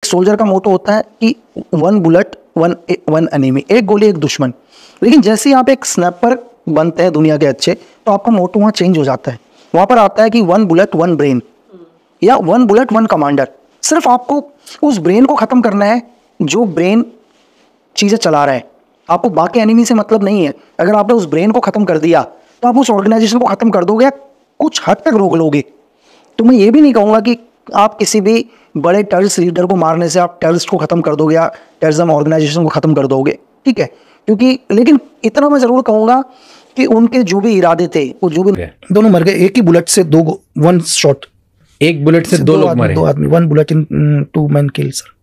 Soldier का मोटो होता है कि 1 बुलेट 1 एनिमी, एक गोली एक दुश्मन। लेकिन जैसे ही आप एक स्नैपर बनते हैं दुनिया के अच्छे, तो आपका मोटो वहाँ चेंज हो जाता है। वहाँ पर आता है कि 1 बुलेट 1 ब्रेन या 1 बुलेट 1 कमांडर। सिर्फ आपको उस ब्रेन को ख़त्म करना है जो ब्रेन चीज़ें चला रहा है। आपको बाकी एनिमी से मतलब नहीं है। अगर आपने उस ब्रेन को ख़त्म कर दिया तो आप उस ऑर्गेनाइजेशन को ख़त्म कर दोगे या कुछ हद तक रोक लोगे। तो मैं ये भी नहीं कहूँगा कि आप किसी भी बड़े टेररिस्ट लीडर को मारने से आप टेररिस्ट को ख़त्म कर दोगे या टेररिज्म ऑर्गेनाइजेशन को ख़त्म कर दोगे, ठीक है। क्योंकि लेकिन इतना मैं ज़रूर कहूँगा कि उनके जो भी इरादे थे वो जो भी, दोनों मर गए एक ही बुलेट से, 1 शॉट, एक बुलेट से 2 लोग मरे। 2 आदमी, 1 bullet in 2 man kill sir,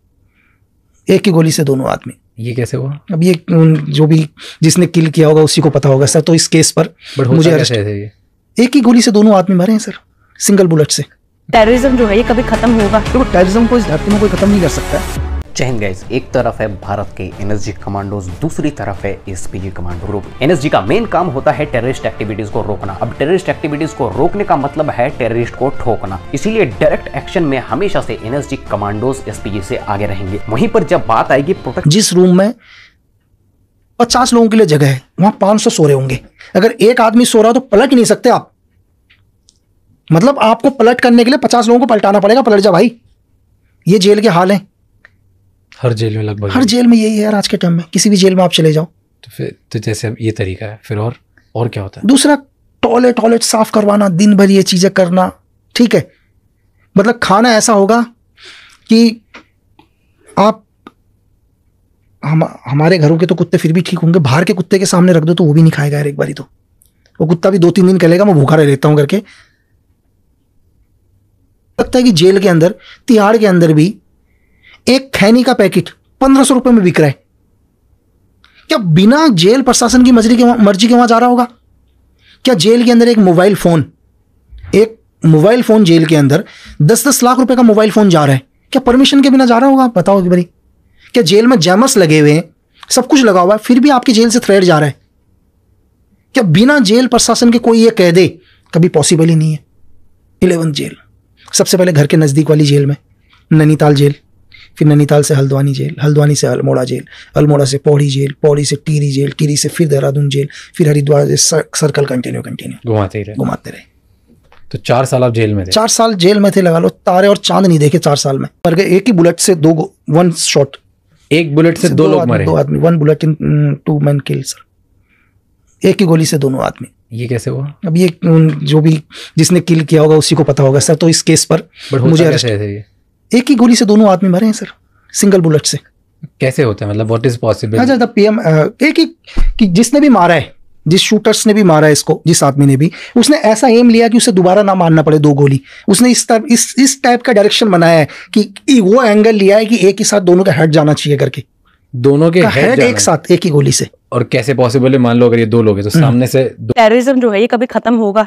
एक ही गोली से दोनों आदमी। ये कैसे हुआ? अब ये जो भी जिसने किल किया होगा उसी को पता होगा सर। तो इस केस पर मुझे अरेस्ट, एक ही गोली से दोनों आदमी मरे हैं सर, सिंगल बुलेट से। टेररिज्म जो है ये कभी खत्म होगा? तो टेररिज्म को इस धरती में कोई खत्म नहीं कर सकता है। जय हिंद गाइस, एक तरफ है भारत के एनएसजी कमांडोज, दूसरी तरफ है एसपीजी कमांडो ग्रुप। एनएसजी का मेन काम होता है टेररिस्ट एक्टिविटीज को रोकना। अब टेररिस्ट एक्टिविटीज को रोकने का मतलब है टेररिस्ट को ठोकना। इसीलिए डायरेक्ट एक्शन में हमेशा से एनएसजी कमांडोज एसपीजी से आगे रहेंगे। वहीं पर जब बात आएगी प्रोटेक्ट, जिस रूम में 50 लोगों के लिए जगह है वहां 500 सो रहे होंगे। अगर एक आदमी सो रहा हो तो पलट ही नहीं सकते आप। मतलब आपको पलट करने के लिए 50 लोगों को पलटाना पड़ेगा। पलट जा भाई, ये जेल के हाल है। हर जेल में लगभग, हर जेल में यही है यार आज के टाइम में। किसी भी जेल में आप चले जाओ तो फिर तो जैसे ये तरीका है, फिर और क्या होता है? दूसरा, टॉयलेट साफ करवाना, दिन भर ये चीजें करना, ठीक है। मतलब खाना ऐसा होगा कि आप हमारे घरों के तो कुत्ते फिर भी ठीक होंगे, बाहर के कुत्ते के सामने रख दो तो वो भी नहीं खाएगा यार। एक बारी तो वो कुत्ता भी 2-3 दिन कहेगा मैं भूखा रह लेता हूं करके। लगता है कि जेल के अंदर, तिहाड़ के अंदर भी एक खैनी का पैकेट 1500 रुपए में बिक रहा है। क्या बिना जेल प्रशासन की मर्जी के वहां जा रहा होगा? क्या जेल के अंदर एक मोबाइल फोन जेल के अंदर 10-10 लाख रुपए का मोबाइल फोन जा रहा है, क्या परमिशन के बिना जा रहा होगा? आप बताओ कि भाई, क्या जेल में जैमर्स लगे हुए हैं, सब कुछ लगा हुआ है, फिर भी आपकी जेल से थ्रेड जा रहा है? क्या बिना जेल प्रशासन के कोई ये कह दे? कभी पॉसिबल ही नहीं है। 11 जेल, सबसे पहले घर के नजदीक वाली जेल में नैनीताल जेल, फिर नैनीताल से हल्द्वानी जेल, हल्द्वानी से अल्मोड़ा जेल, अल्मोड़ा से पौड़ी जेल, पौड़ी से टिहरी जेल, टिहरी से फिर देहरादून जेल, फिर हरिद्वार से सर्कल कंटिन्यू घुमाते रहे। तो 4 साल आप जेल में थे? 4 साल जेल में थे, लगा लो। तारे और चांद नहीं देखे 4 साल में। मर गए एक ही बुलेट से 1 शॉट, एक बुलेट से 2 लोग मरे। 2 आदमी, 1 bullet in 2 man kill sir, एक ही गोली से दोनों आदमी। ये कैसे हुआ? अब ये जो भी जिसने किल किया होगा उसी को पता होगा सर। तो इस केस पर मुझे अरेस्ट, एक ही गोली से दोनों आदमी मरे हैं सर, सिंगल बुलेट से। कैसे होता है? मतलब व्हाट इज पॉसिबल? अच्छा, द पीएम एक ही कि जिसने भी मारा है, जिस शूटर्स ने भी मारा है इसको, जिस आदमी ने भी, उसने ऐसा एम लिया कि उसे दोबारा ना मारना पड़े 2 गोली। उसने इस टाइप का डायरेक्शन बनाया है कि वो एंगल लिया है कि एक ही साथ दोनों का हेड जाना चाहिए करके, दोनों के हेड एक साथ एक ही गोली से। और कैसे पॉसिबल है? मान लो अगर ये 2 लोग हैं तो सामने से टेररिज्म जो है ये कभी खत्म होगा?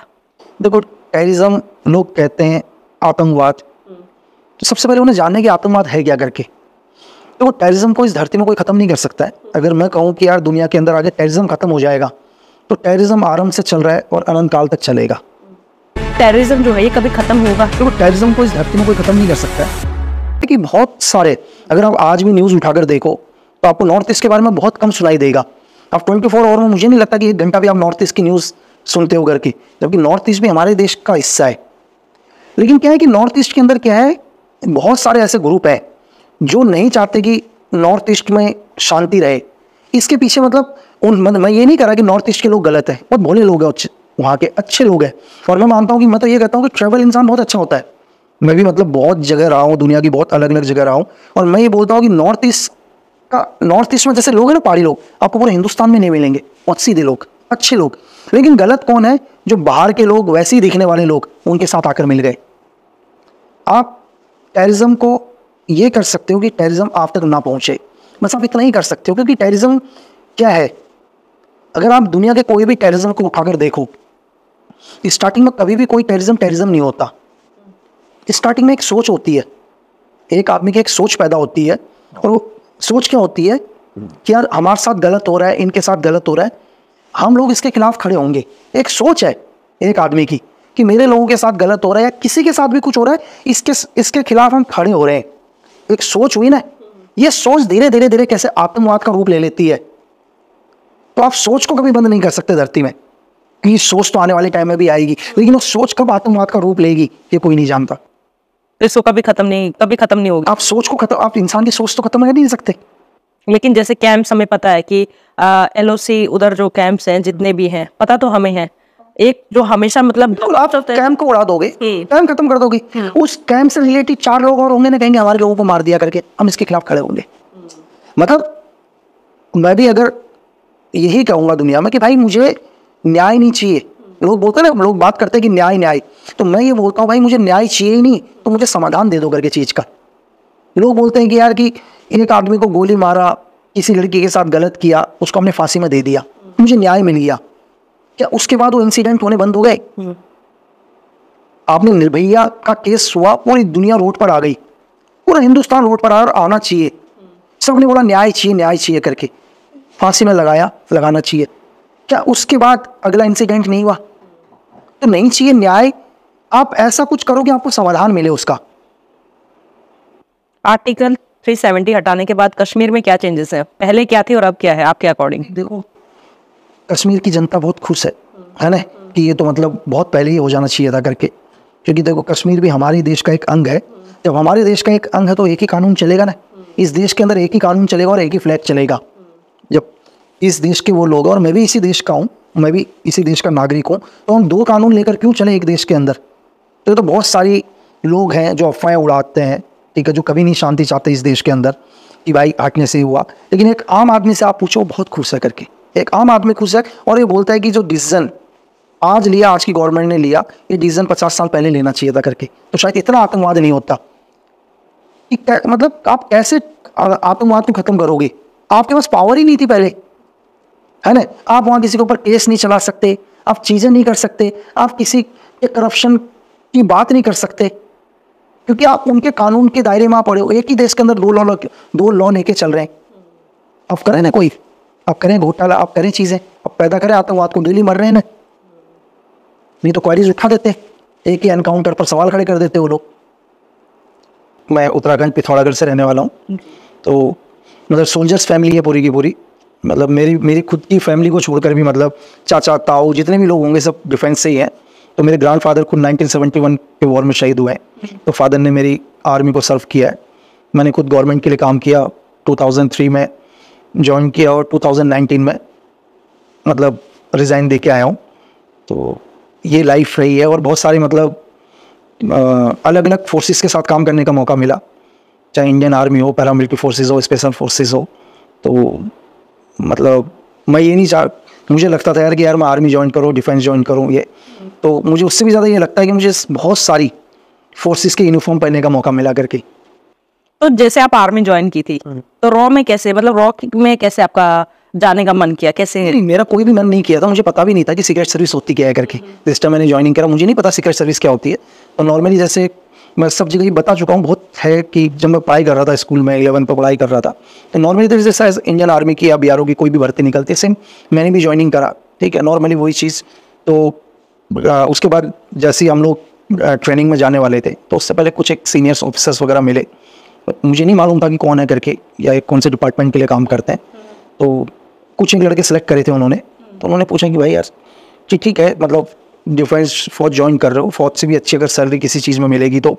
देखो, टेररिज्म लोग कहते हैं आतंकवाद, तो सबसे पहले उन्हें जानने की आतंकवाद है क्या करके। तो टेररिज्म को इस धरती में कोई खत्म नहीं कर सकता है। अगर मैं कहूँ कि यार दुनिया के अंदर आगे टेररिज्म खत्म हो जाएगा, तो टेररिज्म आरंभ से चल रहा है और अनंत काल तक चलेगा। टेररिज्म जो है ये कभी खत्म होगा? तो टेररिज्म को इस धरती में कोई खत्म नहीं कर सकता है। कि बहुत सारे, अगर आप आज भी न्यूज़ उठाकर देखो तो आपको नॉर्थ ईस्ट के बारे में बहुत कम सुनाई देगा। आप 24 आवर में मुझे नहीं लगता कि 1 घंटा भी आप नॉर्थ ईस्ट की न्यूज़ सुनते हो करके, जबकि नॉर्थ ईस्ट भी हमारे देश का हिस्सा है। लेकिन क्या है कि नॉर्थ ईस्ट के अंदर क्या है, बहुत सारे ऐसे ग्रुप हैं जो नहीं चाहते कि नॉर्थ ईस्ट में शांति रहे। इसके पीछे मतलब मैं ये नहीं कह रहा कि नॉर्थ ईस्ट के लोग गलत हैं, बहुत भोले लोग हैं, वहाँ के अच्छे लोग हैं। और मैं मानता हूँ कि मैं तो ये कहता हूँ कि ट्रैवल इंसान बहुत अच्छा होता है। मैं भी मतलब बहुत जगह रहा हूँ, दुनिया की बहुत अलग अलग जगह रहा हूँ, और मैं ये बोलता हूँ कि नॉर्थ ईस्ट में जैसे लोग हैं ना, पहाड़ी लोग, आपको पूरे हिंदुस्तान में नहीं मिलेंगे। बहुत सीधे लोग, अच्छे लोग। लेकिन गलत कौन है? जो बाहर के लोग, वैसे ही दिखने वाले लोग, उनके साथ आकर मिल गए। आप टेररिज्म को ये कर सकते हो कि टेररिज्म आप तक ना पहुंचे, बस आप इतना ही कर सकते हो। क्योंकि टेररिज्म क्या है, अगर आप दुनिया के कोई भी टेररिज्म को उठाकर देखो, स्टार्टिंग में कभी भी कोई टेररिज्म नहीं होता। स्टार्टिंग में एक सोच होती है, एक आदमी की एक सोच पैदा होती है, और वो सोच क्या होती है कि यार हमारे साथ गलत हो रहा है, इनके साथ गलत हो रहा है, हम लोग इसके खिलाफ खड़े होंगे। एक सोच है एक आदमी की कि मेरे लोगों के साथ गलत हो रहा है या किसी के साथ भी कुछ हो रहा है, इसके खिलाफ हम खड़े हो रहे हैं। एक सोच हुई ना, ये सोच धीरे धीरे धीरे कैसे आतंकवाद का रूप ले लेती है। तो आप सोच को कभी बंद नहीं कर सकते धरती में, कि सोच तो आने वाले टाइम में भी आएगी, लेकिन वो सोच कब आतंकवाद का रूप लेगी ये कोई नहीं जानता। इसको कभी खत्म नहीं होगा। आप सोच को खत्म, आप इंसान की सोच तो खत्म कर नहीं सकते। लेकिन जैसे कैंप्स हमें पता है कि LOC उधर जो कैंप्स हैं जितने भी हैं, पता तो हमें है, एक जो हमेशा मतलब बिल्कुल, आप कैंप को उड़ा दोगे, कैंप खत्म कर दोगे, उस कैंप से रिलेटेड 4 लोग और होंगे ना, कहेंगे हमारे लोगों को मार दिया करके, हम इसके खिलाफ खड़े होंगे। मतलब मैं भी अगर यही कहूंगा दुनिया में कि भाई मुझे न्याय नहीं चाहिए, लोग बोलते हैं ना, लोग बात करते हैं कि न्याय न्याय, तो मैं ये बोलता हूँ भाई मुझे न्याय चाहिए ही नहीं, तो मुझे समाधान दे दो करके चीज का। लोग बोलते हैं कि यार कि एक आदमी को गोली मारा, किसी लड़की के साथ गलत किया, उसको हमने फांसी में दे दिया, मुझे न्याय मिल गया, क्या उसके बाद वो इंसिडेंट होने बंद हो गए? आपने निर्भया का केस हुआ, पूरी दुनिया रोड पर आ गई, पूरा हिंदुस्तान रोड पर आना चाहिए, सबने बोला न्याय चाहिए करके, फांसी में लगाना चाहिए, क्या उसके बाद अगला इंसिडेंट नहीं हुआ? तो नहीं चाहिए न्याय, आप ऐसा कुछ करो कि आपको समाधान मिले उसका। आर्टिकल 370 हटाने के बाद कश्मीर में क्या चेंजेस है, पहले क्या थी और अब क्या है आपके अकॉर्डिंग? देखो, कश्मीर की जनता बहुत खुश है ना, कि ये तो मतलब बहुत पहले ही हो जाना चाहिए था करके, क्योंकि देखो कश्मीर भी हमारे देश का एक अंग है। जब हमारे देश का एक अंग है तो एक ही कानून चलेगा ना, इस देश के अंदर एक ही कानून चलेगा और एक ही फ्लैग चलेगा। जब इस देश के वो लोग, और मैं भी इसी देश का हूँ, मैं भी इसी देश का नागरिक हूँ, तो हम 2 कानून लेकर क्यों चले एक देश के अंदर? तो बहुत सारी लोग हैं जो अफवाहें उड़ाते हैं, ठीक है, जो कभी नहीं शांति चाहते इस देश के अंदर, कि भाई हटने से हुआ, लेकिन एक आम आदमी से आप पूछो बहुत खुश है करके, एक आम आदमी खुश है, और ये बोलता है कि जो डिसीजन आज की गवर्नमेंट ने लिया, ये डिसीजन 50 साल पहले लेना चाहिए था करके, तो शायद इतना आतंकवाद नहीं होता। कि मतलब आप कैसे आतंकवाद को खत्म करोगे? आपके पास पावर ही नहीं थी पहले, है ना? आप वहाँ किसी के ऊपर केस नहीं चला सकते, आप चीज़ें नहीं कर सकते, आप किसी के करप्शन की बात नहीं कर सकते, क्योंकि आप उनके कानून के दायरे में आप पड़े हो। एक ही देश के अंदर 2 लॉ लेके चल रहे हैं। आप करें ना कोई, आप करें घोटाला, आप करें चीज़ें, आप पैदा करें आतंकवाद को, डेली मर रहे हैं ना, नहीं तो क्वारीज उठा देते, एक ही एनकाउंटर पर सवाल खड़े कर देते वो लोग। मैं उत्तराखंड पिथौरागढ़ से रहने वाला हूँ, तो मतलब सोल्जर्स फैमिली है पूरी की पूरी, मतलब मेरी खुद की फैमिली को छोड़कर भी, मतलब चाचा ताऊ जितने भी लोग होंगे सब डिफेंस से ही हैं। तो मेरे ग्रैंडफादर खुद 1971 के वॉर में शहीद हुए हैं, तो फादर ने मेरी आर्मी को सर्व किया है। मैंने खुद गवर्नमेंट के लिए काम किया, 2003 में ज्वाइन किया और 2019 में मतलब रिज़ाइन दे के आया हूँ। तो ये लाइफ रही है, और बहुत सारे मतलब अलग अलग फोर्सेस के साथ काम करने का मौका मिला, चाहे इंडियन आर्मी हो, पैरामिलिट्री फोर्सेस हो, स्पेशल फोर्सेस हो। तो मतलब मैं ये नहीं मुझे लगता था यार कि यार मैं आर्मी ज्वाइन करूँ, डिफेंस ज्वाइन करूँ, ये तो मुझे उससे भी ज़्यादा ये लगता है कि मुझे बहुत सारी फोर्सेस के यूनिफॉर्म पहनने का मौका मिला करके। तो जैसे आप आर्मी ज्वाइन की थी, तो रॉ में कैसे, मतलब रॉ में कैसे आपका जाने का मन किया, कैसे? नहीं, मेरा कोई भी मन नहीं किया था, मुझे पता भी नहीं था कि सीक्रेट सर्विस होती क्या है करके। जिस टाइम मैंने ज्वाइनिंग करा मुझे नहीं पता सीक्रेट सर्विस क्या होती है। तो नॉर्मली जैसे मैं सब जगह ही बता चुका हूँ बहुत है, कि जब मैं पढ़ाई कर रहा था स्कूल में 11 पर पढ़ाई कर रहा था, तो नॉर्मली जैसे इंडियन आर्मी की या BRO की कोई भी भर्ती निकलती है, सेम मैंने भी ज्वाइनिंग करा, ठीक है, नॉर्मली वही चीज़। तो उसके बाद जैसे ही हम लोग ट्रेनिंग में जाने वाले थे, तो उससे पहले कुछ एक सीनियर्स ऑफिसर्स वगैरह मिले, मुझे नहीं मालूम था कि कौन है करके या कौन से डिपार्टमेंट के लिए काम करते हैं। तो कुछ एक लड़के सेलेक्ट करे थे उन्होंने, तो उन्होंने पूछा कि भाई यार ठीक है, मतलब डिफेंस फौज ज्वाइन कर रहे हो, फौज से भी अच्छी अगर सैलरी किसी चीज़ में मिलेगी तो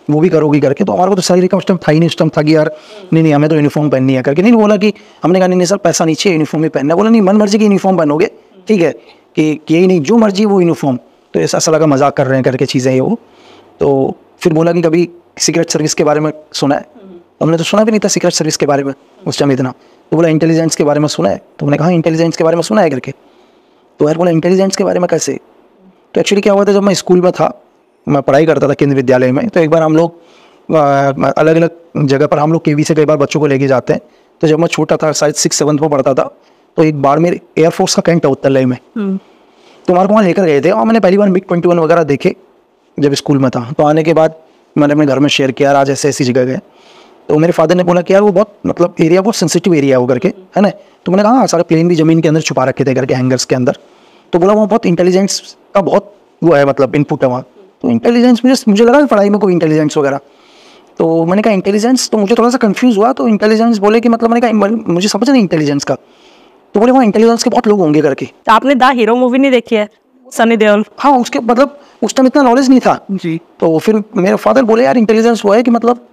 वो भी करोगी करके। तो हमारे को तो सैलरी का उस टाइम था ही नहीं, उस टाइम था कि यार नहीं हमें तो यूनिफॉर्म पहननी है करके। नहीं बोला कि हमने कहा नहीं सर पैसा नहीं चाहिए, यूनिफॉर्म ही पहनना। बोला नहीं, मन मर्जी की यूनिफॉर्म पहनोगे, ठीक है, कि यही नहीं जो मर्जी वो यूनिफॉर्म। तो ऐसा लगा मजाक कर रहे हैं करके चीज़ें ये वो। तो फिर बोला कि कभी सीक्रेट सर्विस के बारे में सुना है? हमने तो सुना भी नहीं था सीक्रेट सर्विस के बारे में उस टाइम इतना। तो बोला इंटेलिजेंस के बारे में सुना है? तो मैंने कहा इंटेलिजेंस के बारे में सुना है करके। तो यार बोला इंटेलिजेंस के बारे में कैसे? तो एक्चुअली क्या हुआ था, जब मैं स्कूल में था, मैं पढ़ाई करता था केंद्रीय विद्यालय में, तो एक बार हम लोग अलग अलग जगह पर हम लोग KV से कई बार बच्चों को लेके जाते हैं। तो जब मैं छोटा था, शायद 6-7 में पढ़ता था, तो एक बार मेरे एयरफोर्स का कैंट है उत्तर लय में, तो हमारे को वहाँ लेकर गए थे। और मैंने पहली बार MiG-21 वगैरह देखे जब स्कूल में था। तो आने के बाद मैंने अपने घर में शेयर किया, आज ऐसे ऐसी जगह गए। तो मेरे फादर ने बोला कि यार वो बहुत मतलब एरिया बहुत सेंसिटिव एरिया हो करके, है ना। तो मैंने कहा सारे प्लेन भी ज़मीन के अंदर छुपा रखे थे करके, हैंगर्स के अंदर। तो बोला वहाँ बहुत इंटेलिजेंस का बहुत वो है, मतलब इनपुट है वहाँ। तो इंटेलिजेंस मुझे लगा पढ़ाई में कोई इंटेलिजेंस वगैरह। तो मैंने कहा इंटेलिजेंस, तो मुझे थोड़ा सा कंफ्यूज हुआ। तो इंटेलिजेंस बोले कि मतलब, मैंने कहा मुझे समझ नहीं इंटेलिजेंस का। तो बोले वहाँ इंटेलिजेंस के बहुत लोग होंगे करके। आपने द हीरो मूवी नहीं देखी है, सनी देओल? हाँ, उसके मतलब उस टाइम इतना नॉलेज नहीं था जी। तो फिर मेरे फादर बोले यार इंटेलिजेंस वो है कि मतलब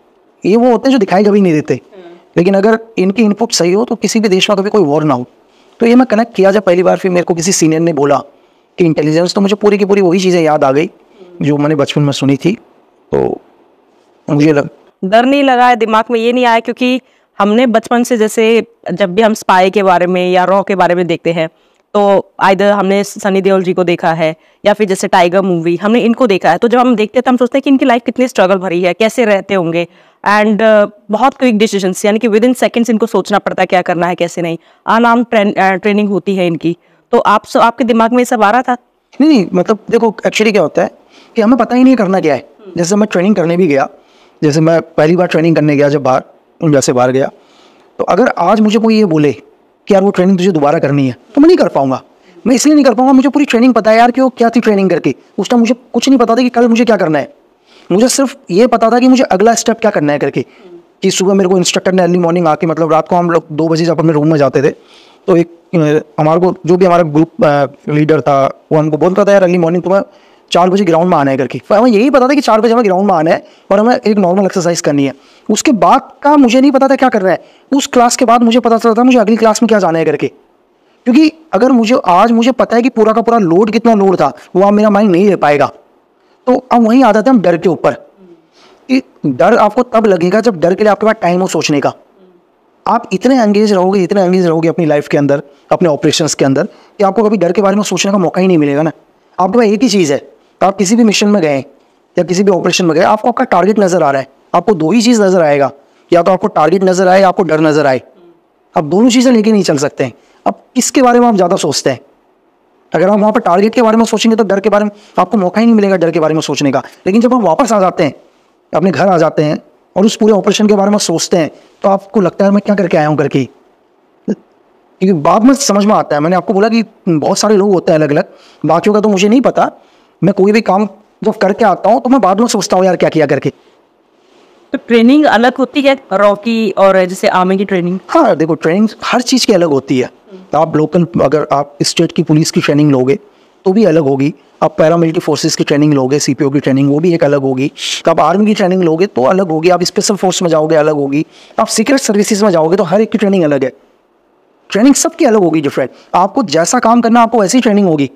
ये वो होते हैं जो दिखाई कभी नहीं देते, लेकिन अगर इनकी इनपुट सही हो तो किसी भी देश में कभी कोई वॉर ना हो। तो ये मैं कनेक्ट किया जब पहली बार, फिर मेरे को किसी सीनियर ने बोला कि इंटेलिजेंस, तो मुझे पूरी की पूरी वही चीज़ें याद आ गई जो मैंने बचपन में सुनी थी। तो मुझे डर नहीं लगा है, दिमाग में ये नहीं आया? क्योंकि हमने बचपन से, जैसे जब भी हम स्पाई के बारे में या रॉ के बारे में देखते हैं, तो आइदर हमने सनी देओल जी को देखा है या फिर जैसे टाइगर मूवी, हमने इनको देखा है। तो जब हम देखते हैं तो हम सोचते हैं कि इनकी लाइफ कितनी स्ट्रगल भरी है, कैसे रहते होंगे, एंड बहुत क्विक डिसीजंस, यानी कि विद इन सेकेंड्स इनको सोचना पड़ता है क्या करना है कैसे नहीं। आराम ट्रेनिंग होती है इनकी। तो आपके दिमाग में ये सब आ रहा था? नहीं, मतलब देखो एक्चुअली क्या होता है कि हमें पता ही नहीं करना क्या है। जैसे मैं ट्रेनिंग करने भी गया, जैसे मैं पहली बार ट्रेनिंग करने गया जब बाहर, इंडिया से बाहर गया, तो अगर आज मुझे कोई ये बोले कि यार वो ट्रेनिंग तुझे दोबारा करनी है, तो मैं नहीं कर पाऊंगा। मैं इसलिए नहीं कर पाऊंगा, मुझे पूरी ट्रेनिंग पता है यार कि वो क्या थी ट्रेनिंग करके। उस टाइम मुझे कुछ नहीं पता था कि कल मुझे क्या करना है। मुझे सिर्फ ये पता था कि मुझे अगला स्टेप क्या करना है करके। कि सुबह मेरे को इंस्ट्रक्टर ने अर्ली मॉर्निंग आके, मतलब रात को हम लोग 2 बजे जब अपने रूम में जाते थे, तो एक हमारे को जो भी हमारा ग्रुप लीडर था वो हमको बोलता था यार अर्ली मॉर्निंग तुम्हें 4 बजे ग्राउंड में आना है करके। तो हमें यही पता था कि 4 बजे हमें ग्राउंड में आना है और हमें एक नॉर्मल एक्सरसाइज करनी है। उसके बाद का मुझे नहीं पता था क्या करना है। उस क्लास के बाद मुझे पता चलता था मुझे अगली क्लास में क्या जाना है करके। क्योंकि अगर मुझे पता है कि पूरा का पूरा लोड कितना लोड था, वो अब मेरा माइंड नहीं ले पाएगा। तो अब वहीं आ जाते हैं हम डर के ऊपर कि डर आपको तब लगेगा जब डर के लिए आपके पास टाइम हो सोचने का। आप इतने एंगेज रहोगे अपनी लाइफ के अंदर, अपने ऑपरेशंस के अंदर, कि आपको कभी डर के बारे में सोचने का मौका ही नहीं मिलेगा ना। आपके पास एक ही चीज़ है, तो आप किसी भी मिशन में गए या किसी भी ऑपरेशन में गए, आपको आपका टारगेट नजर आ रहा है। आपको 2 ही चीज़ नजर आएगा, या तो आपको टारगेट नजर आए या आपको डर नजर आए। आप दोनों चीज़ें लेके नहीं चल सकते हैं। अब किसके बारे में आप ज़्यादा सोचते हैं? अगर आप वहाँ पर टारगेट के बारे में सोचेंगे तो डर के बारे में आपको मौका ही नहीं मिलेगा डर के बारे में सोचने का। लेकिन जब आप वापस आ जाते हैं, अपने घर आ जाते हैं और उस पूरे ऑपरेशन के बारे में सोचते हैं, तो आपको लगता है मैं क्या करके आया हूँ करके। क्योंकि बाद में समझ में आता है। मैंने आपको बोला कि बहुत सारे लोग होते हैं अलग अलग, बाकियों का तो मुझे नहीं पता। मैं कोई भी काम जब करके आता हूँ तो मैं बाद में सोचता हूँ यार क्या किया करके। तो ट्रेनिंग अलग होती है रॉ की और जैसे आर्मी की ट्रेनिंग? हाँ देखो, ट्रेनिंग हर चीज़ की अलग होती है। आप लोकल, अगर आप स्टेट की पुलिस की ट्रेनिंग लोगे तो भी अलग होगी। आप पैरामिलिट्री फोर्सेस की ट्रेनिंग लोगे, सीपीओ की ट्रेनिंग, वो भी एक अलग होगी। आप आर्मी की ट्रेनिंग लोगे तो अलग होगी। आप स्पेशल फोर्स में जाओगे अलग होगी। आप सीक्रेट सर्विसेज में जाओगे तो हर एक की ट्रेनिंग अलग है। ट्रेनिंग सबकी अलग होगी, डिफरेंट। आपको जैसा काम करना आपको वैसी ट्रेनिंग होगी।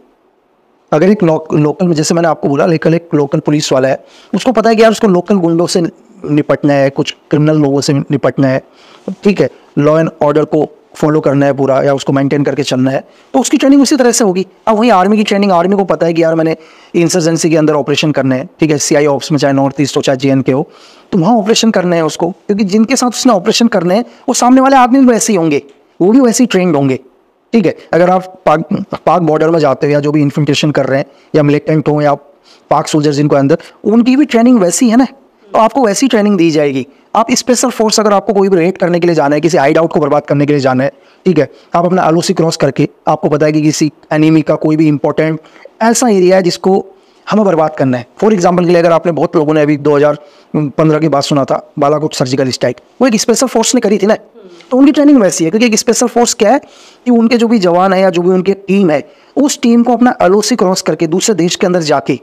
अगर एक लोकल में, जैसे मैंने आपको बोला, लेकिन एक लोकल पुलिस वाला है, उसको पता है कि यार उसको लोकल गुंडों से निपटना है, कुछ क्रिमिनल लोगों से निपटना है, ठीक है, लॉ एंड ऑर्डर को फॉलो करना है पूरा, या उसको मेंटेन करके चलना है, तो उसकी ट्रेनिंग उसी तरह से होगी। अब वही आर्मी की ट्रेनिंग, आर्मी को पता है कि यार मैंने इंसर्जेंसी के अंदर ऑपरेशन करना है, ठीक है, सीआई ऑप्स में, चाहे नॉर्थ ईस्ट हो चाहे JNK हो, तो वहाँ ऑपरेशन करना है उसको। क्योंकि जिनके साथ उसने ऑपरेशन करने हैं वो सामने वाले आदमी भी वैसे ही होंगे, वो भी वैसे ही ट्रेंड होंगे, ठीक है। अगर आप पाक बॉर्डर में जाते हो या जो भी इन्फिल्ट्रेशन कर रहे हैं, या मिलिटेंट हो या पाक सोल्जर्स जिनको अंदर, उनकी भी ट्रेनिंग वैसी है ना, तो आपको वैसी ट्रेनिंग दी जाएगी। आप स्पेशल फोर्स, अगर आपको कोई भी रेड करने के लिए जाना है, किसी हाइड आउट को बर्बाद करने के लिए जाना है, ठीक है, आप अपना LOC क्रॉस करके, आपको पता है कि किसी एनिमी का कोई भी इंपॉर्टेंट ऐसा एरिया है जिसको हमें बर्बाद करना है। फॉर एग्जाम्पल के लिए, अगर आपने, बहुत लोगों ने अभी 2015 की बात सुना था, बालाकोट सर्जिकल स्ट्राइक, वो एक स्पेशल फोर्स ने करी थी ना, तो उनकी ट्रेनिंग वैसी है। क्योंकि एक स्पेशल फोर्स क्या है कि उनके जो भी जवान है या जो भी उनकी टीम है, उस टीम को अपना LOC क्रॉस करके दूसरे देश के अंदर जाके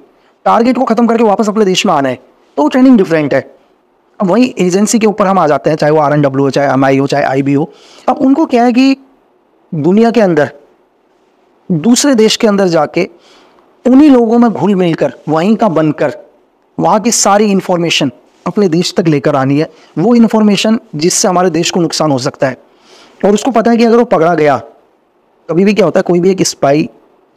टारगेट को खत्म करके वापस अपने देश में आना है, तो ट्रेनिंग डिफरेंट है। अब वही एजेंसी के ऊपर हम आ जाते हैं, चाहे वो RNW हो, चाहे MI हो, चाहे IB हो। अब उनको क्या है कि दुनिया के अंदर, दूसरे देश के अंदर जाके उन्हीं लोगों में घुल मिलकर, वहीं का बनकर, वहाँ की सारी इंफॉर्मेशन अपने देश तक लेकर आनी है। वो इंफॉर्मेशन जिससे हमारे देश को नुकसान हो सकता है, और उसको पता है कि अगर वो पकड़ा गया, कभी भी क्या होता है, कोई भी एक स्पाई,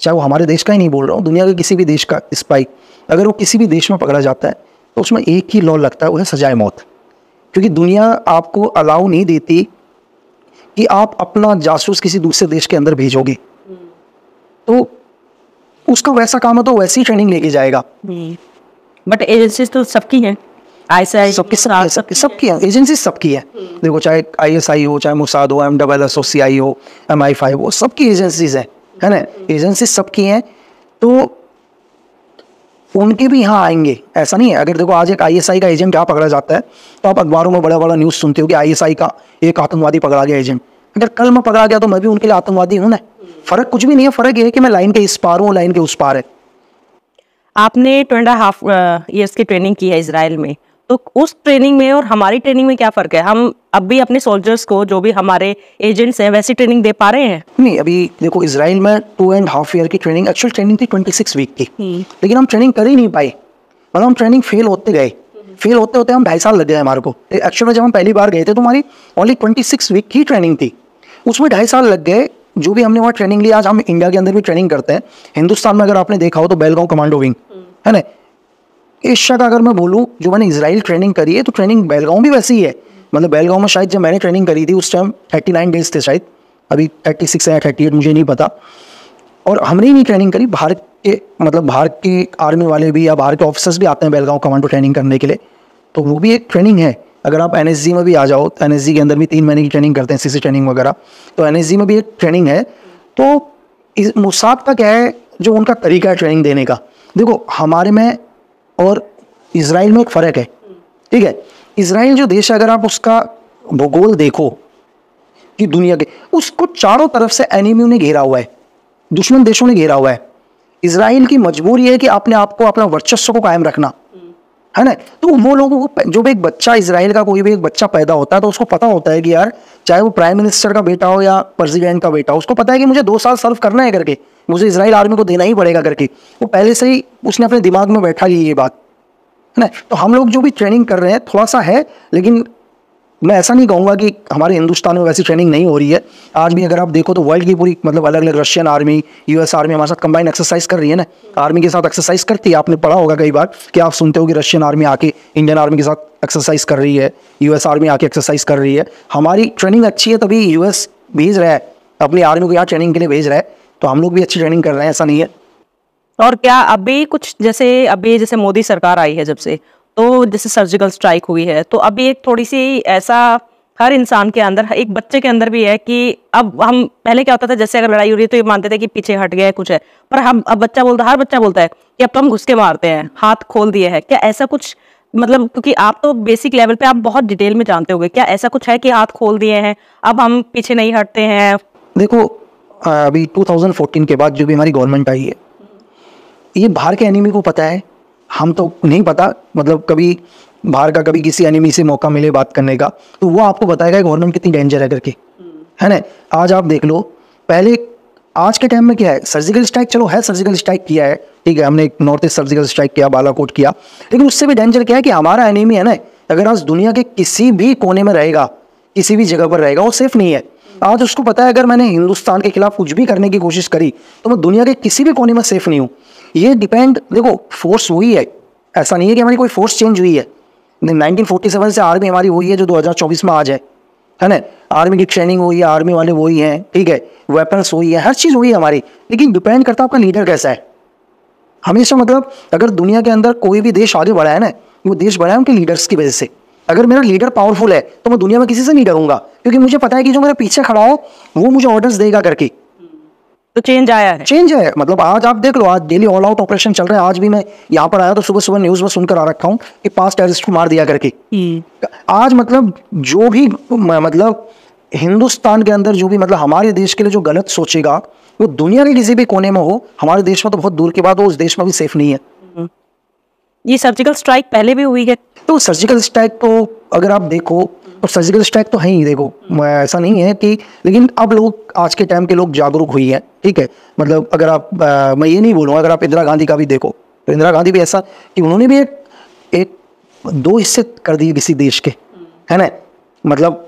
चाहे वो हमारे देश का ही नहीं बोल रहा हूँ, दुनिया के किसी भी देश का स्पाई, अगर वो किसी भी देश में पकड़ा जाता है तो उसमें एक ही लॉ लगता है, वो है सजाए मौत। क्योंकि दुनिया आपको अलाउ नहीं देती कि आप अपना जासूस किसी दूसरे देश के अंदर भेजोगे, तो उसका वैसा काम है तो वैसी ट्रेनिंग लेके जाएगा। बट एजेंसीज तो सबकी हैं, ISI सबकी है, एजेंसी सबकी है। देखो, चाहे ISI हो, चाहे मोसाद हो, MSS हो, CI हो, MI5 हो, सबकी एजेंसीज है ना, एजेंसी सबकी हैं। तो उनके भी यहाँ आएंगे, ऐसा नहीं है। अगर देखो आज एक ISI का एजेंट यहाँ पकड़ा जाता है तो आप अखबारों में बड़ा बड़ा न्यूज़ सुनते हो कि ISI का एक आतंकवादी पकड़ा गया एजेंट। अगर कल मैं पकड़ा गया तो मैं भी उनके लिए आतंकवादी हूँ ना। फर्क कुछ भी नहीं है, फर्क ये है कि मैं लाइन के इस पार हूँ, लाइन के उस पार है। आपने 2.5 years की ट्रेनिंग की है इजराइल में, तो उस ट्रेनिंग में और हमारी ट्रेनिंग में क्या फ़र्क है? हम अब भी अपने सोल्जर्स को, जो भी हमारे एजेंट्स हैं, वैसी ट्रेनिंग दे पा रहे हैं? नहीं, अभी देखो इजराइल में 2.5 year की ट्रेनिंग, एक्चुअल ट्रेनिंग थी 26 वीक की, लेकिन हम ट्रेनिंग कर ही नहीं पाए। मतलब हम ट्रेनिंग फेल होते गए, फेल होते होते हम 2.5 साल लग गए हमारे को। एक्चुअल में जब हम पहली बार गए थे तो हमारी ओनली 26 वीक की ट्रेनिंग थी, उसमें 2.5 साल लग गए। जो भी हमने वहाँ ट्रेनिंग ली, आज हम इंडिया के अंदर भी ट्रेनिंग करते हैं। हिंदुस्तान में अगर आपने देखा हो तो बेलगांव कमांडो विंग है ना। एशिया का अगर मैं बोलूँ, जो मैंने इजराइल ट्रेनिंग करी है, तो ट्रेनिंग बेलगांव भी वैसी ही है। मतलब बेलगांव में शायद जब मैंने ट्रेनिंग करी थी उस टाइम 39 डेज थे शायद, अभी 36 या 38 मुझे नहीं पता। और हमने ही नहीं ट्रेनिंग करी, भारत के मतलब भारत के आर्मी वाले भी या बाहर के ऑफिसर्स भी आते हैं बेलगांव कमांडो ट्रेनिंग करने के लिए, तो वो भी एक ट्रेनिंग है। अगर आप NSG में भी आ जाओ तो NSG के अंदर भी 3 महीने की ट्रेनिंग करते हैं, CC ट्रेनिंग वगैरह, तो NSG में भी एक ट्रेनिंग है। तो इस मुसाब का क्या है, जो उनका तरीका है ट्रेनिंग देने का, देखो हमारे में और इजराइल में एक फ़र्क है, ठीक है। इजराइल जो देश है, अगर आप उसका भूगोल देखो कि दुनिया के, उसको चारों तरफ से एनिमी ने घेरा हुआ है, दुश्मन देशों ने घेरा हुआ है। इजराइल की मजबूरी है कि अपने आप को, अपना वर्चस्व को कायम रखना है ना। तो वो लोगों को, जो भी एक बच्चा इजराइल का कोई भी एक बच्चा पैदा होता है तो उसको पता होता है कि यार, चाहे वो प्राइम मिनिस्टर का बेटा हो या प्रेसिडेंट का बेटा हो, उसको पता है कि मुझे 2 साल सर्व करना है करके, मुझे इजराइल आर्मी को देना ही पड़ेगा करके। वो पहले से ही उसने अपने दिमाग में बैठा ली ये बात है ना। तो हम लोग जो भी ट्रेनिंग कर रहे हैं थोड़ा सा है, लेकिन मैं ऐसा नहीं कहूँगा कि हमारे हिंदुस्तान में वैसी ट्रेनिंग नहीं हो रही है। आज भी अगर आप देखो तो वर्ल्ड की पूरी मतलब अलग अलग रशियन आर्मी, US आर्मी हमारे साथ कंबाइन एक्सरसाइज कर रही है ना, आर्मी के साथ एक्सरसाइज करती है। आपने पढ़ा होगा कई बार कि आप सुनते हो कि रशियन आर्मी आके इंडियन आर्मी के साथ एक्सरसाइज कर रही है, US आर्मी आके एक्सरसाइज कर रही है। हमारी ट्रेनिंग अच्छी है तभी US भेज रहा है अपनी आर्मी को, यहाँ ट्रेनिंग के लिए भेज रहा है, तो हम लोग भी अच्छी ट्रेनिंग कर रहे हैं, ऐसा नहीं है। और क्या अभी कुछ, जैसे मोदी सरकार आई है जब से, तो जैसे सर्जिकल स्ट्राइक हुई है, तो अभी एक थोड़ी सी ऐसा हर इंसान के अंदर, एक बच्चे के अंदर भी है कि अब हम, पहले क्या होता था, जैसे अगर लड़ाई हो रही है तो ये मानते थे कि पीछे हट गया है कुछ है, पर हम अब हर बच्चा बोलता है कि अब तो हम घुस के मारते हैं, हाथ खोल दिए है। क्या ऐसा कुछ, मतलब क्योंकि आप तो बेसिक लेवल पे आप बहुत डिटेल में जानते होगे, क्या ऐसा कुछ है कि हाथ खोल दिए हैं, अब हम पीछे नहीं हटते हैं? देखो अभी 2014 के बाद जो भी हमारी गवर्नमेंट आई है, ये बाहर के एनिमी को पता है, हम तो नहीं पता। मतलब कभी बाहर का, कभी किसी एनिमी से मौका मिले बात करने का, तो वो आपको बताएगा गवर्नमेंट कितनी डेंजर है करके, है ना। आज आप देख लो, पहले आज के टाइम में क्या है, सर्जिकल स्ट्राइक, चलो है सर्जिकल स्ट्राइक किया है, ठीक है, हमने नॉर्थ ईस्ट सर्जिकल स्ट्राइक किया, बालाकोट किया, लेकिन उससे भी डेंजर क्या है कि हमारा एनिमी है ना, अगर आज दुनिया के किसी भी कोने में रहेगा, किसी भी जगह पर रहेगा, वो सेफ नहीं है। आज उसको पता है अगर मैंने हिंदुस्तान के खिलाफ कुछ भी करने की कोशिश करी तो मैं दुनिया के किसी भी कोने में सेफ नहीं हूँ। ये डिपेंड, देखो फोर्स वही है, ऐसा नहीं है कि हमारी कोई फोर्स चेंज हुई है। 1947 से आर्मी हमारी वही है जो 2024 में आज है ना। आर्मी की ट्रेनिंग हुई है, आर्मी वाले वही हैं, ठीक है, वेपन्स वही है, हर चीज़ वही है हमारी, लेकिन डिपेंड करता है आपका लीडर कैसा है हमेशा। मतलब अगर दुनिया के अंदर कोई भी देश आगे बढ़ा है ना, वो देश बढ़ा है उनके लीडर्स की वजह से। अगर मेरा लीडर पावरफुल है तो मैं दुनिया में किसी से नहीं डरूंगा, क्योंकि मुझे पता है कि जो मेरे पीछे खड़ा हो वो मुझे ऑर्डर्स देगा करके। तो चेंज आया है, चेंज है। मतलब आज आप देख लो, आज डेली ऑल आउट ऑपरेशन चल रहा है। आज भी मैं यहाँ पर आया तो सुबह सुबह न्यूज़ में सुनकर आ रखा हूँ कि 5 टेररिस्ट को मार दिया करके। आज मतलब जो भी मतलब हिंदुस्तान के अंदर जो भी मतलब हमारे देश के लिए जो गलत सोचेगा, वो दुनिया के किसी भी कोने में हो, हमारे देश में तो बहुत दूर की बात हो, उस देश में भी सेफ नहीं है। ये सर्जिकल स्ट्राइक पहले भी हुई है, तो सर्जिकल स्ट्राइक तो अगर आप देखो तो सर्जिकल स्ट्राइक तो है ही, देखो ऐसा नहीं है कि, लेकिन अब लोग, आज के टाइम के लोग जागरूक हुई हैं, ठीक है। मतलब अगर आप मैं ये नहीं बोलूँगा, अगर आप इंदिरा गांधी का भी देखो तो इंदिरा गांधी भी ऐसा कि उन्होंने भी एक 2 हिस्से कर दिए किसी देश के, है ना। मतलब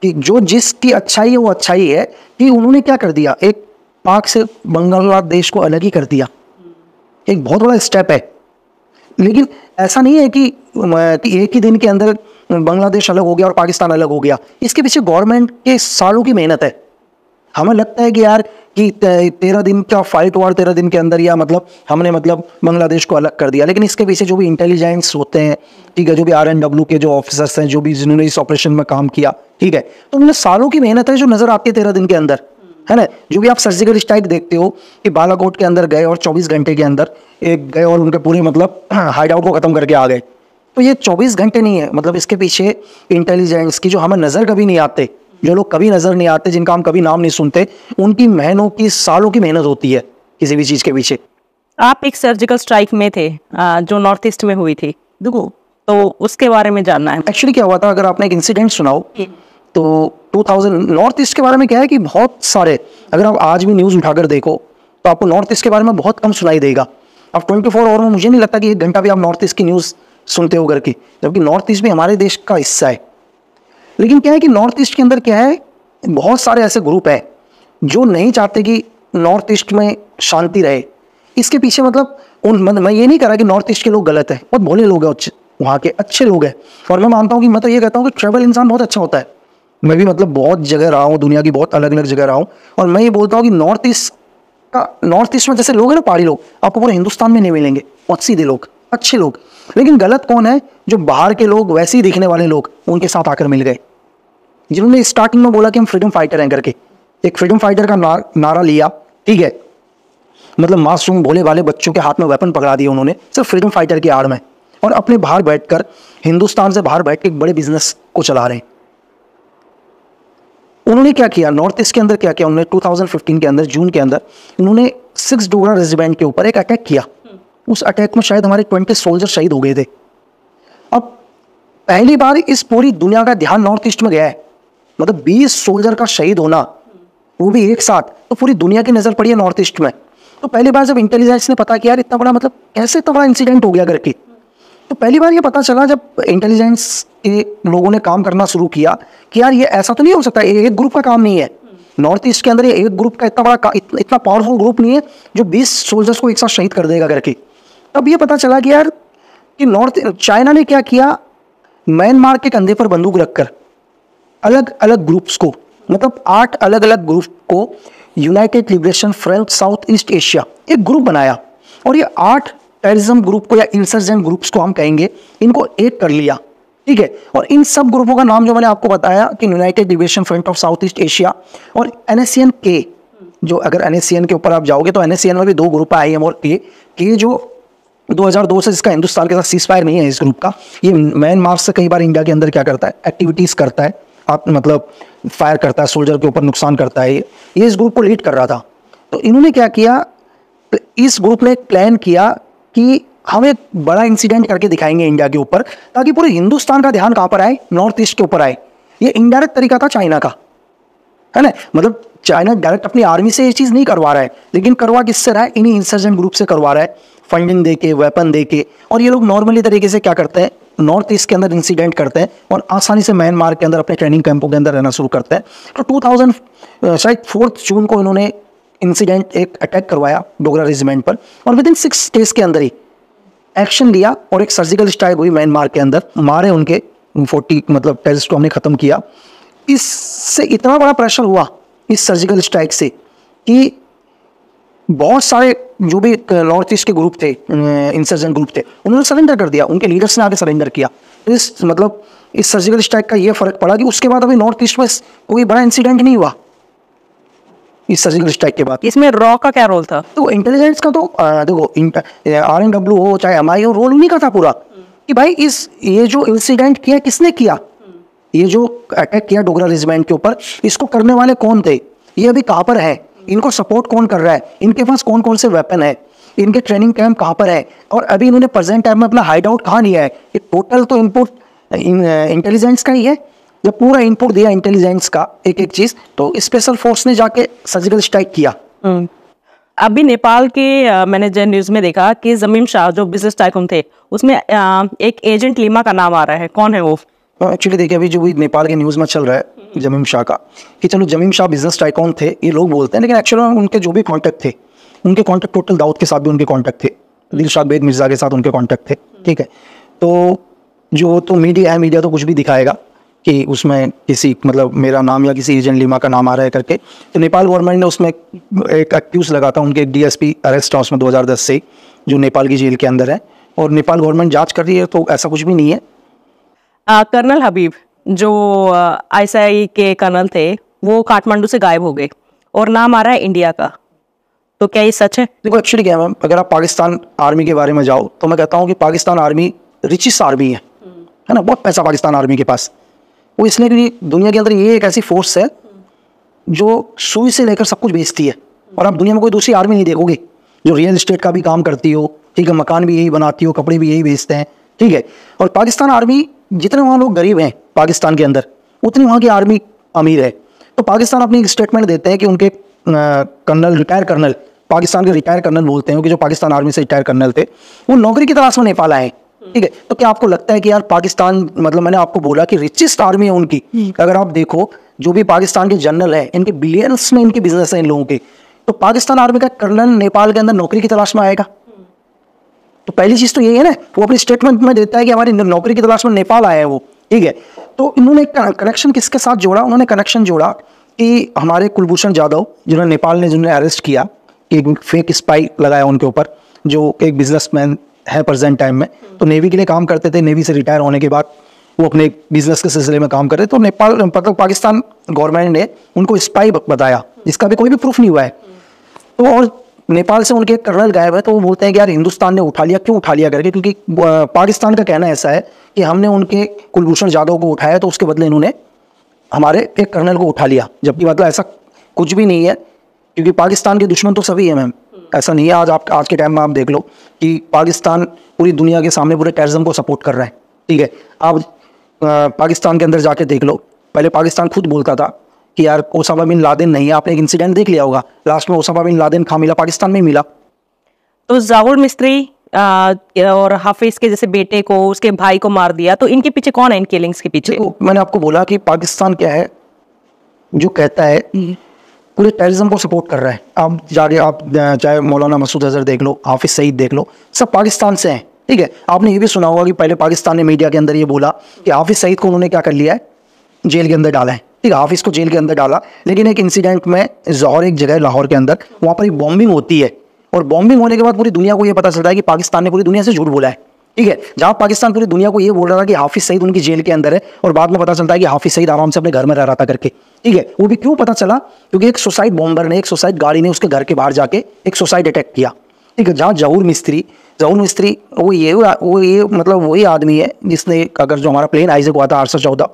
कि जो जिसकी अच्छाई है वो अच्छाई है कि उन्होंने क्या कर दिया, एक पाक से बांग्लादेश को अलग ही कर दिया, एक बहुत बड़ा स्टेप है। लेकिन ऐसा नहीं है कि एक ही दिन के अंदर बांग्लादेश अलग हो गया और पाकिस्तान अलग हो गया। इसके पीछे गवर्नमेंट के सालों की मेहनत है। हमें लगता है कि यार कि 13 दिन का फाइट हुआ, 13 दिन के अंदर या मतलब हमने मतलब बांग्लादेश को अलग कर दिया, लेकिन इसके पीछे जो भी इंटेलिजेंस होते हैं, ठीक है, जो भी RNW के जो ऑफिसर्स हैं, जो भी जिन्होंने इस ऑपरेशन में काम किया, ठीक है, तो उन्हें सालों की मेहनत है जो नजर आती है 13 दिन के अंदर। है ना। जो भी आप सर्जिकल स्ट्राइक देखते हो कि बालाकोट के अंदर गए और 24 घंटे के अंदर एक गए और उनके पूरे मतलब हाइड आउट को ख़त्म करके आ गए, तो ये 24 घंटे नहीं है, मतलब इसके पीछे इंटेलिजेंस की जो हमें नज़र कभी नहीं आते, जो लोग कभी नज़र नहीं आते, जिनका हम कभी नाम नहीं सुनते, उनकी महीनों की सालों की मेहनत होती है किसी भी चीज़ के पीछे। आप एक सर्जिकल स्ट्राइक में थे जो नॉर्थ ईस्ट में हुई थी, देखो तो उसके बारे में जानना है। एक्चुअली क्या हुआ था, अगर आपने एक इंसिडेंट सुनाओ तो 2000 नॉर्थ ईस्ट के बारे में क्या है कि बहुत सारे, अगर आप आज भी न्यूज़ उठाकर देखो तो आपको नॉर्थ ईस्ट के बारे में बहुत कम सुनाई देगा। आप 24 आवर में मुझे नहीं लगता कि 1 घंटा भी आप नॉर्थ ईस्ट की न्यूज़ सुनते हो करके, जबकि नॉर्थ ईस्ट भी हमारे देश का हिस्सा है। लेकिन क्या है कि नॉर्थ ईस्ट के अंदर क्या है, बहुत सारे ऐसे ग्रुप हैं जो नहीं चाहते कि नॉर्थ ईस्ट में शांति रहे। इसके पीछे मतलब मैं ये नहीं कह रहा कि नॉर्थ ईस्ट के लोग गलत हैं, बहुत भोले लोग हैं, वहाँ के अच्छे लोग हैं। और मैं मानता हूँ कि मैं तो ये कहता हूँ कि ट्रैवल इंसान बहुत अच्छा होता है। मैं भी मतलब बहुत जगह रहा हूँ, दुनिया की बहुत अलग अलग जगह रहा हूँ, और मैं ये बोलता हूँ कि नॉर्थ ईस्ट में जैसे लोग हैं ना, पहाड़ी लोग, आपको पूरे हिंदुस्तान में नहीं मिलेंगे। बहुत सीधे लोग, अच्छे लोग। लेकिन गलत कौन है, जो बाहर के लोग, वैसे ही दिखने वाले लोग उनके साथ आकर मिल गए, जिन्होंने स्टार्टिंग में बोला कि हम फ्रीडम फाइटर हैं करके, एक फ्रीडम फाइटर का नारा लिया, ठीक है, मतलब मासूम भोले वाले बच्चों के हाथ में वेपन पकड़ा दिए उन्होंने सिर्फ फ्रीडम फाइटर की आड़ में, और अपने बाहर बैठकर, हिंदुस्तान से बाहर बैठ के एक बड़े बिजनेस को चला रहे हैं। उन्होंने क्या किया, नॉर्थ ईस्ट के अंदर क्या किया, उन्होंने 2015 के अंदर, जून के अंदर, उन्होंने 6 डोगरा रेजिमेंट के ऊपर एक अटैक किया। उस अटैक में शायद हमारे 20 सोल्जर शहीद हो गए थे। अब पहली बार इस पूरी दुनिया का ध्यान नॉर्थ ईस्ट में गया है, मतलब 20 सोल्जर का शहीद होना, वो भी एक साथ, तो पूरी दुनिया की नज़र पड़ी है नॉर्थ ईस्ट में। तो पहली बार जब इंटेलिजेंस ने पता किया यार इतना बड़ा, मतलब कैसे इतना बड़ा इंसिडेंट हो गया करके, तो पहली बार ये पता चला जब इंटेलिजेंस के लोगों ने काम करना शुरू किया कि यार ये ऐसा तो नहीं हो सकता, ये एक ग्रुप का काम नहीं है। नॉर्थ ईस्ट के अंदर ये एक ग्रुप का इतना बड़ा इतना पावरफुल ग्रुप नहीं है जो 20 सोल्जर्स को एक साथ शहीद कर देगा करके। तब ये पता चला कि यार कि चाइना ने क्या किया, म्यांमार के कंधे पर बंदूक रखकर अलग अलग ग्रुप्स को, मतलब 8 अलग अलग ग्रुप को United liberation front south east Asia एक ग्रुप बनाया, और ये 8 टेररिज्म ग्रुप को या इंसर्जेंट ग्रुप्स को हम कहेंगे, इनको एक कर लिया, ठीक है। और इन सब ग्रुपों का नाम जो मैंने आपको बताया कि United liberation front of south east Asia और NACN के, जो अगर NACN के ऊपर आप जाओगे तो NACN में भी 2 ग्रुप है, IM और के जो 2002 से जिसका हिंदुस्तान के साथ सीजफायर नहीं है इस ग्रुप का, ये म्यांमार से कई बार इंडिया के अंदर क्या करता है, एक्टिविटीज़ करता है, आप मतलब फायर करता है, सोल्जर के ऊपर नुकसान करता है। ये इस ग्रुप को लीड कर रहा था। तो इन्होंने क्या किया, इस ग्रुप ने एक प्लान किया कि हम एक बड़ा इंसिडेंट करके दिखाएंगे इंडिया के ऊपर, ताकि पूरे हिंदुस्तान का ध्यान कहाँ पर आए, नॉर्थ ईस्ट के ऊपर आए। ये इनडायरेक्ट तरीका था चाइना का, है ना, मतलब चाइना डायरेक्ट अपनी आर्मी से ये चीज़ नहीं करवा रहा है, लेकिन करवा किससे रहा है, इन्हीं इंसर्जेंट ग्रुप से करवा रहा है, फंडिंग दे के, वेपन दे के। और ये लोग नॉर्मली तरीके से क्या करते हैं, नॉर्थ ईस्ट के अंदर इंसिडेंट करते हैं और आसानी से म्यांमार के अंदर अपने ट्रेनिंग कैंपों के अंदर रहना शुरू करते हैं। तो 4 जून को इन्होंने इंसिडेंट एक अटैक करवाया डोगरा रेजिमेंट पर, और विद इन 6 डेज के अंदर ही एक्शन लिया और एक सर्जिकल स्ट्राइक हुई म्यांमार के अंदर, मारे उनके 40 मतलब टेररिस्ट को हमने ख़त्म किया। इससे इतना बड़ा प्रेशर हुआ इस सर्जिकल स्ट्राइक से कि बहुत सारे जो भी नॉर्थ ईस्ट के ग्रुप थे, इंसर्जेंट ग्रुप थे, उन्होंने सरेंडर कर दिया, उनके लीडर्स ने आगे सरेंडर किया। तो इस सर्जिकल स्ट्राइक का ये फ़र्क पड़ा कि उसके बाद अभी नॉर्थ ईस्ट में कोई बड़ा इंसिडेंट नहीं हुआ इस सर्जिकल स्ट्राइक के बाद। इसमें रॉ का क्या रोल था? तो इंटेलिजेंस का तो देखो, RNW हो चाहे MI हो, रोल उन्हीं का था पूरा कि भाई ये जो इंसिडेंट किया किसने किया, ये जो अटैक किया डोगरा रेजिमेंट के ऊपर, इसको करने वाले कौन थे, ये अभी कहाँ पर है, इनको सपोर्ट कौन कर रहा है, इनके पास कौन कौन से वेपन है, इनके ट्रेनिंग कैंप कहाँ पर है, और अभी इन्होंने प्रेजेंट टाइम में अपना हाइड आउट कहाँ लिया है। ये टोटल तो इनपुट इंटेलिजेंस का ही है। जब पूरा इनपुट दिया इंटेलिजेंस का एक एक चीज़, तो स्पेशल फोर्स ने जाके सर्जिकल स्ट्राइक किया। अभी नेपाल के मैंने जो न्यूज़ में देखा कि जमीम शाह जो बिजनेस टाइकून थे, उसमें एक एजेंट लीमा का नाम आ रहा है, कौन है वो? एक्चुअली देखिए, अभी जो भी नेपाल के न्यूज़ में चल रहा है जमीम शाह का, कि चलो जमीम शाह बिजनेस टाइकून थे ये लोग बोलते हैं, लेकिन एक्चुअली उनके जो भी कॉन्टैक्ट थे, उनके कॉन्टैक्ट टोटल दाऊद के साथ भी उनके कॉन्टैक्ट थे, दिलशाद बेग मिर्ज़ा के साथ उनके कॉन्टैक्ट थे, ठीक है। तो जो तो मीडिया है, मीडिया तो कुछ भी दिखाएगा कि उसमें किसी मतलब मेरा नाम या किसी एजेंट लीमा का नाम आ रहा है करके। तो नेपाल गवर्नमेंट ने उसमें एक एक्यूज़ लगा था, उनके DSP अरेस्ट है उसमें 2010 से, जो नेपाल की जेल के अंदर है, और नेपाल गवर्नमेंट जांच कर रही है, तो ऐसा कुछ भी नहीं है। कर्नल हबीब जो ISI के कर्नल थे, वो काठमांडू से गायब हो गए, और नाम आ रहा है इंडिया का, तो क्या ये सच है? देखो एक्चुअली क्या है मैम, अगर आप पाकिस्तान आर्मी के बारे में जाओ तो मैं कहता हूँ कि पाकिस्तान आर्मी रिचेस्ट आर्मी है ना, बहुत पैसा पाकिस्तान आर्मी के पास। वो इसलिए कि दुनिया के अंदर ये एक ऐसी फोर्स है जो सुई से लेकर सब कुछ बेचती है, और आप दुनिया में कोई दूसरी आर्मी नहीं देखोगे जो रियल एस्टेट का भी काम करती हो, ठीक है, मकान भी यही बनाती हो, कपड़े भी यही बेचते हैं, ठीक है। और पाकिस्तान आर्मी, जितने वहाँ लोग गरीब हैं पाकिस्तान के अंदर, उतनी वहाँ की आर्मी अमीर है। तो पाकिस्तान अपनी एक स्टेटमेंट देते हैं कि उनके कर्नल, रिटायर कर्नल, पाकिस्तान के रिटायर कर्नल बोलते हैं कि जो पाकिस्तान आर्मी से रिटायर कर्नल थे, वो नौकरी की तलाश में नेपाल आए, ठीक है। तो क्या आपको लगता है कि यार पाकिस्तान, मतलब मैंने आपको बोला कि रिचेस्ट आर्मी है उनकी, अगर आप देखो जो भी पाकिस्तान के जनरल है, इनके बिलियंस में इनके बिजनेस है इन लोगों के, तो पाकिस्तान आर्मी का कर्नल नेपाल के अंदर नौकरी की तलाश में आएगा। तो पहली चीज तो यही है ना, वो अपनी स्टेटमेंट में देता है कि हमारी नौकरी की तलाश में नेपाल आया है वो, ठीक है। तो इन्होंने कनेक्शन किसके साथ जोड़ा? उन्होंने कनेक्शन जोड़ा कि हमारे कुलभूषण जाधव, जिन्होंने नेपाल ने जिन्होंने अरेस्ट किया, एक फेक स्पाई लगाया उनके ऊपर, जो एक बिजनेसमैन है प्रेजेंट टाइम में, तो नेवी के लिए काम करते थे, नेवी से रिटायर होने के बाद वो अपने बिजनेस के सिलसिले में काम कर रहे, तो नेपाल, मतलब पाकिस्तान गवर्नमेंट ने उनको स्पाई बताया, जिसका भी कोई भी प्रूफ नहीं हुआ है। तो और नेपाल से उनके कर्नल गायब है, तो वो बोलते हैं कि यार हिंदुस्तान ने उठा लिया, क्यों उठा लिया करके, क्योंकि पाकिस्तान का कहना ऐसा है कि हमने उनके कुलभूषण जाधव को उठाया तो उसके बदले इन्होंने हमारे एक कर्नल को उठा लिया, जबकि मतलब ऐसा कुछ भी नहीं है, क्योंकि पाकिस्तान के दुश्मन तो सभी है मैम, ऐसा नहीं है। आज के टाइम में आप देख लो कि पाकिस्तान पूरी दुनिया के सामने पूरे टेररिज्म को सपोर्ट कर रहा है, ठीक है। आप पाकिस्तान के अंदर जाके देख लो, पहले पाकिस्तान खुद बोलता था कि यार ओसामा बिन लादेन नहीं है, आपने एक इंसिडेंट देख लिया होगा, लास्ट में ओसामा बिन लादेन कहाँ मिला? पाकिस्तान में मिला। तो जाहुर मिस्त्री और हाफिज के जैसे बेटे को, उसके भाई को मार दिया, तो इनके पीछे कौन है, इन किलिंग्स के पीछे? मैंने आपको बोला कि पाकिस्तान क्या है, जो कहता है पूरे टेररिज्म को सपोर्ट कर रहा है। आप जाके आप चाहे मौलाना मसूद अजहर देख लो, हाफिज सईद देख लो, सब पाकिस्तान से हैं, ठीक है। आपने ये भी सुना होगा कि पहले पाकिस्तान ने मीडिया के अंदर ये बोला कि हाफिज सईद को उन्होंने क्या कर लिया है, जेल के अंदर डाला है, ठीक है, हाफिज को जेल के अंदर डाला। लेकिन एक इंसिडेंट में जौहर, एक जगह लाहौर के अंदर, वहाँ पर एक बॉम्बिंग होती है, और बॉम्बिंग होने के बाद पूरी दुनिया को ये पता चलता है कि पाकिस्तान ने पूरी दुनिया से झूठ बोला है, ठीक है। जहाँ पाकिस्तान पूरी दुनिया को ये बोल रहा था कि हाफिज सईद उनकी जेल के अंदर है, और बाद में पता चलता है कि हाफिज सईद आराम से अपने घर में रह रहा था करके, ठीक है। वो भी क्यों पता चला? क्योंकि एक सुसाइड बॉम्बर ने, एक सुसाइड गाड़ी ने उसके घर के बाहर जाके एक सुसाइड अटैक किया, ठीक है। जहाँ जहूर मिस्त्री वो ये मतलब वही आदमी है जिसने, अगर जो हमारा प्लेन आइजैक हुआ था 814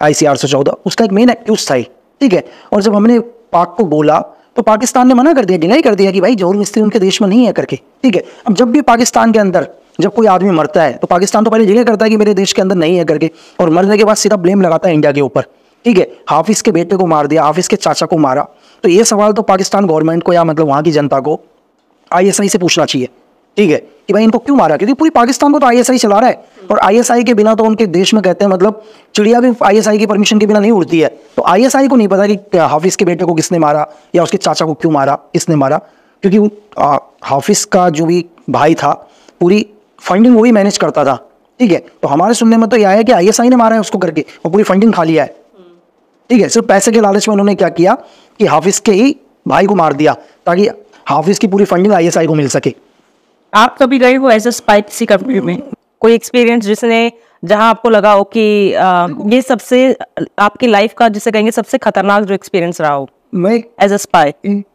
IC 814, उसका एक मेन एक्यूज था, ठीक है। और जब हमने पाक को बोला तो पाकिस्तान ने मना कर दिया, डिनाई कर दिया कि भाई जहूर मिस्त्री उनके देश में नहीं है करके, ठीक है। अब जब भी पाकिस्तान के अंदर जब कोई आदमी मरता है तो पाकिस्तान तो पहले डिनाई करता है कि मेरे देश के अंदर नहीं है करके, और मरने के बाद सीधा ब्लेम लगाता है इंडिया के ऊपर, ठीक है। हाफिज के बेटे को मार दिया, हाफिज के चाचा को मारा, तो ये सवाल तो पाकिस्तान गवर्नमेंट को या मतलब वहाँ की जनता को ISI से पूछना चाहिए, ठीक है, कि भाई इनको क्यों मारा? क्योंकि पूरी पाकिस्तान को तो ISI चला रहा है, और ISI के बिना तो उनके देश में कहते हैं मतलब चिड़िया भी ISI की परमिशन के बिना नहीं उड़ती है। तो ISI को नहीं पता कि हाफिज के बेटे को किसने मारा या उसके चाचा को क्यों मारा, किसने मारा, क्योंकि हाफिज का जो भी भाई था पूरी फंडिंग वही मैनेज करता था, ठीक है। तो हमारे सुनने में तो यह है कि ISI ने मारा है उसको करके, और पूरी फंडिंग खा लिया है, ठीक है। सिर्फ पैसे के लालच में उन्होंने क्या किया कि हाफिज के ही भाई को मार दिया ताकि हाफिज की पूरी फंडिंग ISI को मिल सके। आप कभी गए हो एज अ स्पाई किसी कंट्री में? कोई एक्सपीरियंस जिसने, जहां आपको लगा हो कि ये सबसे आपकी लाइफ का, जिसे कहेंगे सबसे खतरनाक जो एक्सपीरियंस रहा हो? मैं एज अ स्पाई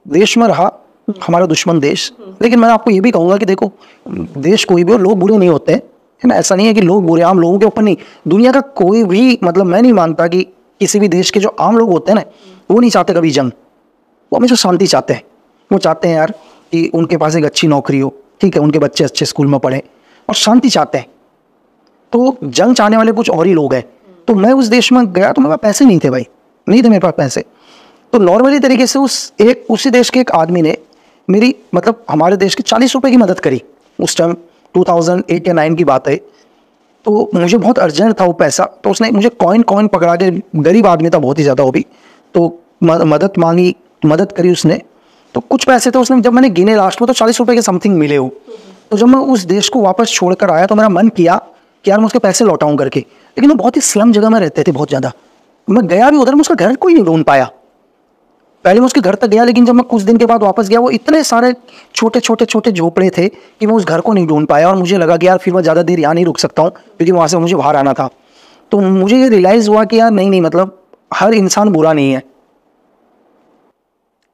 देश में रहा, हमारा दुश्मन देश, लेकिन मैं आपको ये भी कहूँगा कि देखो देश कोई भी हो, लोग बुरे नहीं होते हैं, है ना। ऐसा नहीं है कि लोग बुरे आम लोगों के ऊपर नहीं, दुनिया का कोई भी, मतलब मैं नहीं मानता कि किसी भी देश के जो आम लोग होते हैं ना, वो नहीं चाहते कभी जंग, वो हमेशा शांति चाहते हैं। वो चाहते हैं यार कि उनके पास एक अच्छी नौकरी हो, ठीक है, उनके बच्चे अच्छे स्कूल में पढ़े और शांति चाहते हैं। तो जंग चाहने वाले कुछ और ही लोग हैं। तो मैं उस देश में गया तो मेरे पास पैसे नहीं थे भाई, नहीं थे मेरे पास पैसे। तो नॉर्मली तरीके से उसी देश के एक आदमी ने मेरी, मतलब हमारे देश के 40 रुपये की मदद करी। उस टाइम 2008 या 9 की बात है। तो मुझे बहुत अर्जेंट था वो पैसा, तो उसने मुझे कॉइन पकड़ा के, गरीब आदमी था बहुत ही ज़्यादा वो भी, तो मदद मांगी, मदद करी उसने। तो कुछ पैसे थे उसने, जब मैंने गिने लास्ट में तो 40 रुपये के समथिंग मिले हो। तो जब मैं उस देश को वापस छोड़कर आया तो मेरा मन किया कि यार मैं उसके पैसे लौटाऊं करके, लेकिन वो बहुत ही स्लम जगह में रहते थे बहुत ज़्यादा। मैं गया भी उधर, मैं उसका घर कोई नहीं ढूंढ पाया। पहले मैं उसके घर तक गया, लेकिन जब मैं कुछ दिन के बाद वापस गया, वो इतने सारे छोटे झोपड़े थे कि मैं उस घर को नहीं ढूंढ पाया। और मुझे लगा कि यार फिर मैं ज़्यादा देर यहाँ नहीं रुक सकता हूँ, क्योंकि वहाँ से मुझे बाहर आना था। तो मुझे ये रियलाइज़ हुआ कि यार नहीं, मतलब हर इंसान बुरा नहीं है।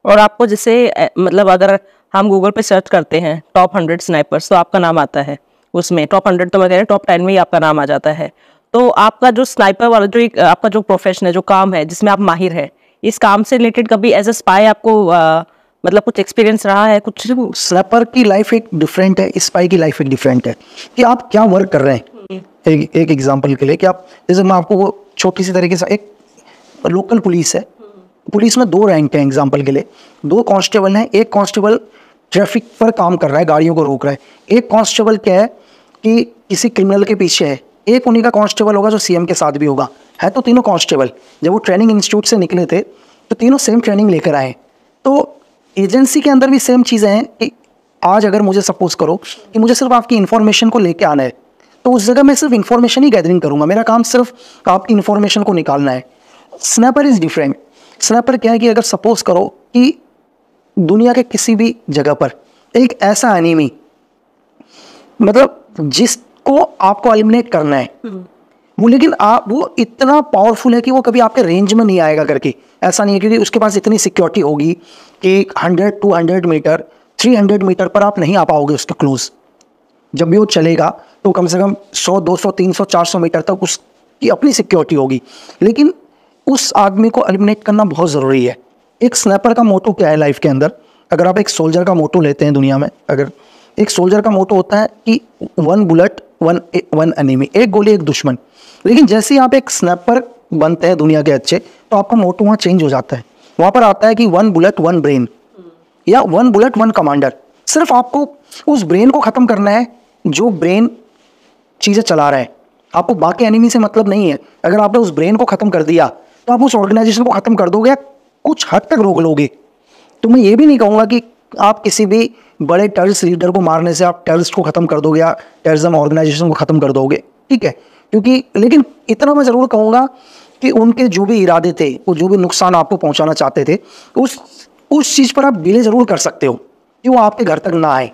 और आपको जैसे मतलब अगर हम गूगल पे सर्च करते हैं टॉप 100 स्नाइपर्स तो आपका नाम आता है उसमें, टॉप 100 तो मैं कह रही हूँ टॉप 10 में ही आपका नाम आ जाता है। तो आपका जो स्नाइपर वाला जो एक आपका जो प्रोफेशन है, जो काम है जिसमें आप माहिर है, इस काम से रिलेटेड कभी एज अ स्पाई आपको मतलब कुछ एक्सपीरियंस रहा है कुछ? स्नैपर की लाइफ एक डिफरेंट है, स्पाई की लाइफ एक डिफरेंट है कि आप क्या वर्क कर रहे हैं। एक एग्जांपल के लिए कि आप, जैसे मैं आपको वो छोटी सी तरीके से, एक लोकल पुलिस है, पुलिस में 2 रैंक हैं एग्जांपल के लिए, 2 कांस्टेबल हैं। एक कांस्टेबल ट्रैफिक पर काम कर रहा है, गाड़ियों को रोक रहा है। एक कांस्टेबल क्या है कि किसी क्रिमिनल के पीछे है। एक उन्हीं का कांस्टेबल होगा जो सीएम के साथ भी होगा। है तो तीनों कांस्टेबल। जब वो ट्रेनिंग इंस्टीट्यूट से निकले थे तो तीनों सेम ट्रेनिंग लेकर आए। तो एजेंसी के अंदर भी सेम चीज़ें हैं कि आज अगर मुझे सपोज करो कि मुझे सिर्फ आपकी इन्फॉर्मेशन को लेके आना है, तो उस जगह मैं सिर्फ इन्फॉर्मेशन ही गैदरिंग करूँगा। मेरा काम सिर्फ आपकी इन्फॉर्मेशन को निकालना है। Snapper is different. स्नैपर क्या है कि अगर सपोज करो कि दुनिया के किसी भी जगह पर एक ऐसा एनिमी, मतलब जिसको आपको एलिमिनेट करना है, वो लेकिन वो इतना पावरफुल है कि वो कभी आपके रेंज में नहीं आएगा करके, ऐसा नहीं है, क्योंकि उसके पास इतनी सिक्योरिटी होगी कि 100, 200 मीटर, 300 मीटर पर आप नहीं आ पाओगे उसके क्लोज। जब भी वो चलेगा तो कम से कम 100, 200, 300, 400 मीटर तक उसकी अपनी सिक्योरिटी होगी। लेकिन उस आदमी को एलिमिनेट करना बहुत ज़रूरी है। एक स्नैपर का मोटो क्या है लाइफ के अंदर? अगर आप एक सोल्जर का मोटो लेते हैं दुनिया में, अगर एक सोल्जर का मोटो होता है कि 1 बुलेट 1 एनिमी, 1 गोली 1 दुश्मन। लेकिन जैसे ही आप एक स्नैपर बनते हैं दुनिया के अच्छे, तो आपका मोटो वहाँ चेंज हो जाता है। वहाँ पर आता है कि 1 बुलेट 1 ब्रेन, या 1 बुलेट 1 कमांडर। सिर्फ आपको उस ब्रेन को ख़त्म करना है जो ब्रेन चीज़ें चला रहा है। आपको बाकी एनिमी से मतलब नहीं है। अगर आपने उस ब्रेन को ख़त्म कर दिया तो आप उस ऑर्गेनाइजेशन को ख़त्म कर दोगे या कुछ हद तक रोक लोगे। तो मैं ये भी नहीं कहूँगा कि आप किसी भी बड़े टेररिस्ट लीडर को मारने से आप टेररिस्ट को ख़त्म कर दोगे या टेररिज्म ऑर्गेनाइजेशन को ख़त्म कर दोगे, ठीक है, क्योंकि लेकिन इतना मैं ज़रूर कहूँगा कि उनके जो भी इरादे थे, वो जो भी नुकसान आपको पहुँचाना चाहते थे, उस चीज़ पर आप डिले ज़रूर कर सकते हो कि वो आपके घर तक ना आए।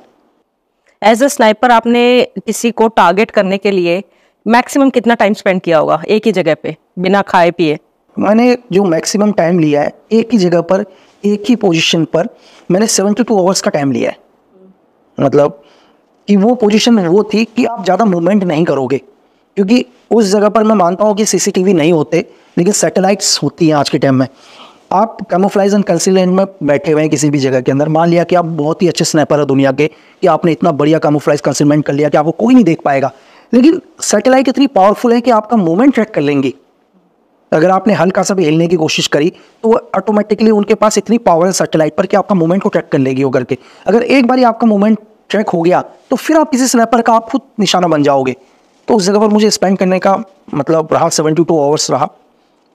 एज अ स्नाइपर आपने किसी को टारगेट करने के लिए मैक्सिमम कितना टाइम स्पेंड किया होगा एक ही जगह पे बिना खाए पिए? मैंने जो मैक्सिमम टाइम लिया है एक ही जगह पर, एक ही पोजीशन पर, मैंने 72 आवर्स का टाइम लिया है। मतलब कि वो पोजीशन वो थी कि आप ज़्यादा मूवमेंट नहीं करोगे, क्योंकि उस जगह पर मैं मानता हूँ कि सीसीटीवी नहीं होते, लेकिन सैटेलाइट्स होती हैं आज के टाइम में। आप कैमोफ्लाइज एंड कंसीलमेंट में बैठे हुए हैं किसी भी जगह के अंदर, मान लिया कि आप बहुत ही अच्छे स्नैपर है दुनिया के, कि आपने इतना बढ़िया कैमोफ्लाइज कंसीलमेंट कर लिया कि आपको कोई नहीं देख पाएगा, लेकिन सैटेलाइट इतनी पावरफुल है कि आपका मूवमेंट ट्रैक कर लेंगी। अगर आपने हल्का सा भी हिलने की कोशिश करी तो वो ऑटोमेटिकली, उनके पास इतनी पावर है सैटेलाइट पर कि आपका मूवमेंट को ट्रैक कर लेगी वो करके। अगर एक बार आपका मूवमेंट ट्रैक हो गया तो फिर आप किसी स्नैपर का आप खुद निशाना बन जाओगे। तो उस जगह पर मुझे स्पेंड करने का मतलब रहा 72 आवर्स रहा,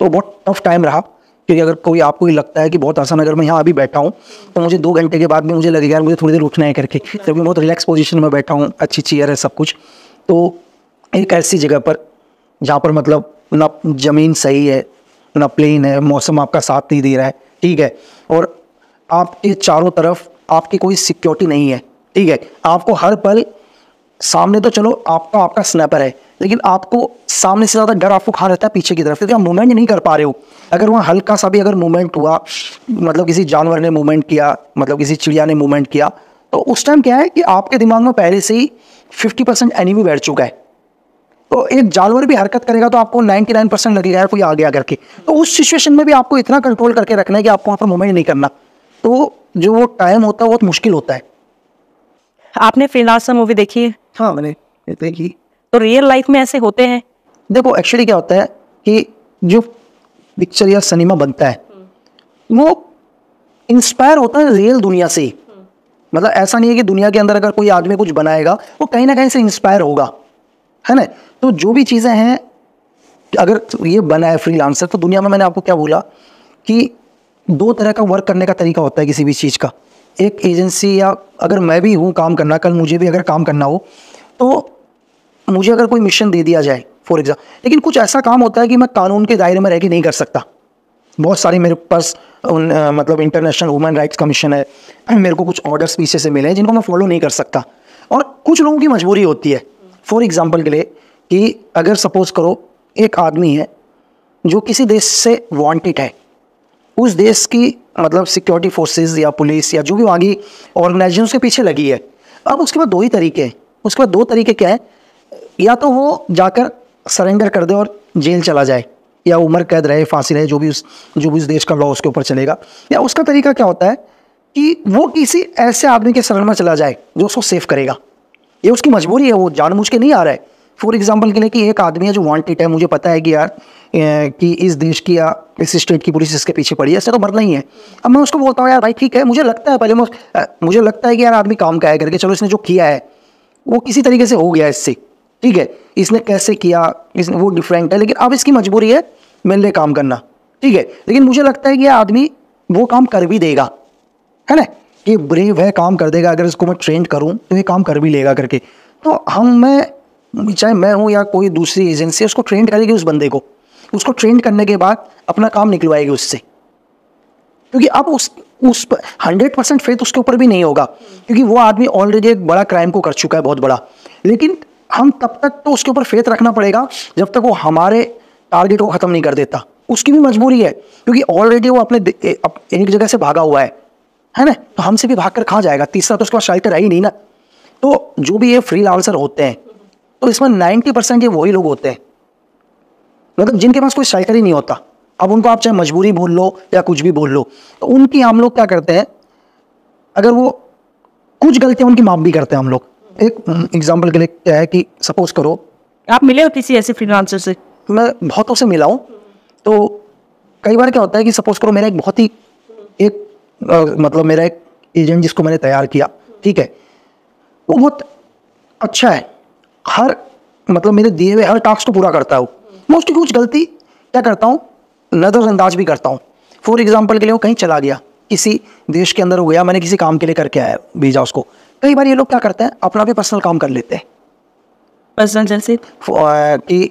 तो बहुत टफ टाइम रहा। क्योंकि अगर कोई आपको ही लगता है कि बहुत आसान, अगर मैं यहाँ अभी बैठा हूँ तो मुझे 2 घंटे के बाद भी मुझे लगेगा यार मुझे थोड़ी देर उठना है करके, जबकि बहुत रिलैक्स पोजीशन में बैठा हूँ, अच्छी चेयर है, सब कुछ। तो एक ऐसी जगह पर जहाँ पर मतलब ना ज़मीन सही है ना प्लेन है, मौसम आपका साथ नहीं दे रहा है, ठीक है, और आपके चारों तरफ आपकी कोई सिक्योरिटी नहीं है, ठीक है, आपको हर पल सामने, तो चलो आपका स्नैपर है, लेकिन आपको सामने से ज़्यादा डर आपको कहाँ रहता है? पीछे की तरफ, क्योंकि आप मूवमेंट नहीं कर पा रहे हो। अगर वहाँ हल्का सा भी अगर मूवमेंट हुआ, मतलब किसी जानवर ने मूवमेंट किया, मतलब किसी चिड़िया ने मूवमेंट किया, तो उस टाइम क्या है कि आपके दिमाग में पहले से ही 50% एनिमी बैठ चुका है। तो एक जानवर भी हरकत करेगा तो आपको 99% लगेगा यार कोई आ गया करके। तो उस सिचुएशन में भी आपको इतना कंट्रोल करके रखना है कि आपको वहाँ पर मूवमेंट नहीं करना। तो जो वो टाइम होता है बहुत मुश्किल होता है। आपने फ्रीलांसर मूवी देखी है? हाँ, मैंने देखी। तो रियल लाइफ में ऐसे होते हैं? देखो एक्चुअली क्या होता है कि जो पिक्चर या सिनेमा बनता है वो इंस्पायर होता है रियल दुनिया से। मतलब ऐसा नहीं है कि दुनिया के अंदर अगर कोई आदमी कुछ बनाएगा वो कहीं ना कहीं से इंस्पायर होगा, है ना। तो जो भी चीज़ें हैं, अगर ये बना है फ्रीलांसर, तो दुनिया में मैंने आपको क्या बोला कि 2 तरह का वर्क करने का तरीका होता है किसी भी चीज़ का। एक एजेंसी, या अगर मैं भी हूँ काम करना, कल मुझे भी अगर काम करना हो तो मुझे अगर कोई मिशन दे दिया जाए फॉर एग्जाम्पल, लेकिन कुछ ऐसा काम होता है कि मैं कानून के दायरे में रह के नहीं कर सकता। बहुत सारे मेरे पास मतलब इंटरनेशनल ह्यूमन राइट्स कमीशन है, मेरे को कुछ ऑर्डर्स पीछे से मिले हैं जिनको मैं फॉलो नहीं कर सकता, और कुछ लोगों की मजबूरी होती है। फॉर एग्जाम्पल के लिए कि अगर सपोज करो एक आदमी है जो किसी देश से वांटेड है, उस देश की मतलब सिक्योरिटी फोर्सेस या पुलिस या जो भी आगे ऑर्गेनाइजेशन उसके पीछे लगी है। अब उसके बाद दो ही तरीके हैं, उसके बाद दो तरीके क्या है, या तो वो जाकर सरेंडर कर दे और जेल चला जाए, या उम्र कैद रहे, फांसी रहे, जो भी उस देश का लॉ उसके ऊपर चलेगा। या उसका तरीका क्या होता है कि वो किसी ऐसे आदमी के शरण में चला जाए जो उसको सेव करेगा। ये उसकी मजबूरी है, वो जानबूझ के नहीं आ रहा है। फॉर एग्जाम्पल के लिए कि एक आदमी है जो वांटेड है, मुझे पता है कि यार कि इस देश की या इस स्टेट की पुलिस इसके पीछे पड़ी है, ऐसे तो मरना ही है। अब मैं उसको बोलता हूँ यार भाई ठीक है, मुझे लगता है पहले मुझे लगता है कि यार आदमी काम का है करके, चलो इसने जो किया है वो किसी तरीके से हो गया इससे, ठीक है, इसने कैसे किया इसने वो डिफरेंट है, लेकिन अब इसकी मजबूरी है मेरे लिए काम करना, ठीक है। लेकिन मुझे लगता है कि यह आदमी वो काम कर भी देगा, है ना, कि ब्रेव है, काम कर देगा, अगर इसको मैं ट्रेंड करूँ तो ये काम कर भी लेगा करके। तो मैं चाहे मैं हूँ या कोई दूसरी एजेंसी उसको ट्रेंड करेगी, उस बंदे को, उसको ट्रेंड करने के बाद अपना काम निकलवाएगी उससे, क्योंकि अब उस 100% फेथ उसके ऊपर भी नहीं होगा, क्योंकि वो आदमी ऑलरेडी एक बड़ा क्राइम को कर चुका है, बहुत बड़ा। लेकिन हम तब तक तो उसके ऊपर फेथ रखना पड़ेगा जब तक वो हमारे टारगेट को ख़त्म नहीं कर देता। उसकी भी मजबूरी है, क्योंकि ऑलरेडी वो अपने एक जगह से भागा हुआ है ना, तो हमसे भी भाग कर कहाँ जाएगा। तीसरा तो उसके पास शेल्टर है ही नहीं ना। तो जो भी ये फ्रीलांसर होते हैं, तो इसमें 90% ये वही लोग होते हैं, मतलब जिनके पास कोई शेल्टर ही नहीं होता। अब उनको आप चाहे मजबूरी बोल लो या कुछ भी बोल लो, तो उनकी हम लोग क्या करते हैं, अगर वो कुछ गलतियां उनकी माफ भी करते हैं हम लोग। एक एग्जांपल के लिए क्या है कि सपोज करो आप मिले हो किसी ऐसे फ्रीलांसर से? मैं बहुतों से मिला हूँ। तो कई बार क्या होता है कि सपोज करो मेरा एक बहुत ही मतलब मेरा एक एजेंट जिसको मैंने तैयार किया, ठीक है, वो बहुत अच्छा है, हर मतलब मेरे दिए हुए हर टास्क को पूरा करता है। मैं उसकी कुछ गलती क्या करता हूँ, नज़रअंदाज भी करता हूँ। फॉर एग्जांपल के लिए वो कहीं चला गया, किसी देश के अंदर हो गया, मैंने किसी काम के लिए करके आया, भेजा उसको। कई बार ये लोग क्या करते हैं, अपना भी पर्सनल काम कर लेते हैं। पर्सनल जैसे कि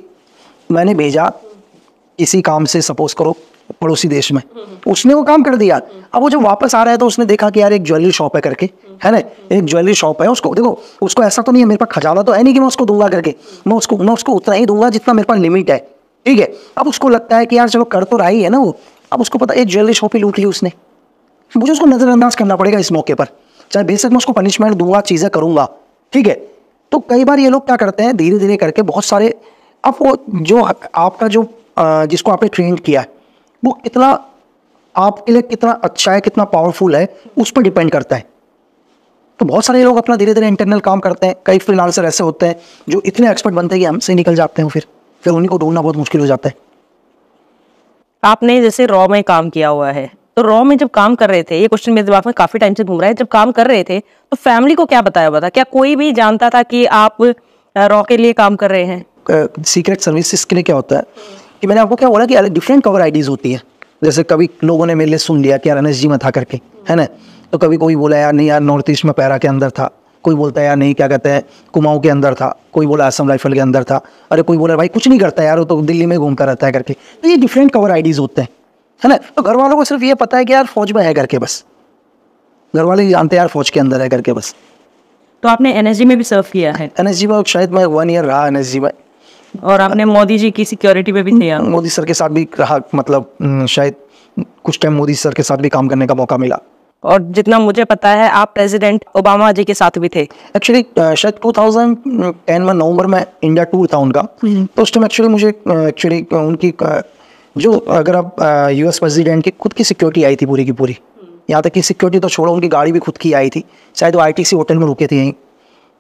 मैंने भेजा किसी काम से, सपोज करो पड़ोसी देश में, उसने वो काम कर दिया। अब वो जब वापस आ रहा है तो उसने देखा कि यार एक ज्वेलरी शॉप है करके, है ना, एक ज्वेलरी शॉप है, उसको देखो, उसको ऐसा तो नहीं है, मेरे पास खजाना तो है नहीं कि मैं उसको दूंगा करके, मैं उसको उतना ही दूंगा जितना मेरे पास लिमिट है, ठीक है। अब उसको लगता है कि यार चलो कर तो रहा ही है ना वो, अब उसको पता एक ज्वेलरी शॉप ही लूट ली उसने, मुझे उसको नज़रअंदाज करना पड़ेगा इस मौके पर, चाहे बेशक मैं उसको पनिशमेंट दूंगा, चीज़ें करूंगा, ठीक है। तो कई बार ये लोग क्या करते हैं, धीरे धीरे करके बहुत सारे, अब वो जो आपका जो जिसको आपने ट्रेन किया है वो कितना आपके लिए कितना अच्छा है, कितना पावरफुल है, उस पर डिपेंड करता है। तो बहुत सारे लोग अपना धीरे धीरे इंटरनल काम करते हैं। कई फ्रीलांसर ऐसे होते हैं जो इतने एक्सपर्ट बनते हैं कि हमसे निकल जाते हैं, फिर उन्हीं को ढूंढना बहुत मुश्किल हो जाता है। आपने जैसे रॉ में काम किया हुआ है, तो रॉ में जब काम कर रहे थे, ये क्वेश्चन मेरे दिमाग में काफी टाइम से घूम रहा है, जब काम कर रहे थे तो फैमिली को क्या बताया हुआ था? क्या कोई भी जानता था कि आप रॉ के लिए काम कर रहे हैं? सीक्रेट सर्विसेज के लिए क्या होता है कि मैंने आपको क्या बोला कि डिफरेंट कवर आईडीज होती है। जैसे कभी लोगों ने मेरे लिए सुन लिया कि यार NSG में था करके, है ना, तो कभी कोई बोला यार नहीं यार नॉर्थ ईस्ट में पैरा के अंदर था, कोई बोलता है यार नहीं क्या कहते हैं कुमाऊं के अंदर था, कोई बोला असम राइफल के अंदर था, अरे कोई बोला भाई कुछ नहीं करता यार वो तो दिल्ली में घूमता रहता है करके। तो ये डिफरेंट कवर आईडीज होते हैं, है ना। तो घर वालों को सिर्फ ये पता है कि यार फौज में है करके, बस घर वाले जानते हैं यार फौज के अंदर है करके बस। तो आपने NSG में भी सर्व किया है? NSG में शायद मैं 1 ईयर रहा NSG में। और आपने मोदी जी की सिक्योरिटी पे भी थे? मोदी सर के साथ भी रहा, मतलब शायद कुछ टाइम मोदी सर के साथ भी काम करने का मौका मिला। और जितना मुझे पता है आप प्रेसिडेंट ओबामा जी के साथ भी थे। एक्चुअली शायद 2010 में नवंबर में इंडिया टूर था उनका, तो उस टाइम एक्चुअली मुझे उनकी जो अगर आप US प्रेसिडेंट की खुद की सिक्योरिटी आई थी पूरी की पूरी, यहाँ तक कि सिक्योरिटी तो छोड़ो, उनकी गाड़ी भी खुद की आई थी। शायद वो ITC होटल में रुके थे, यहीं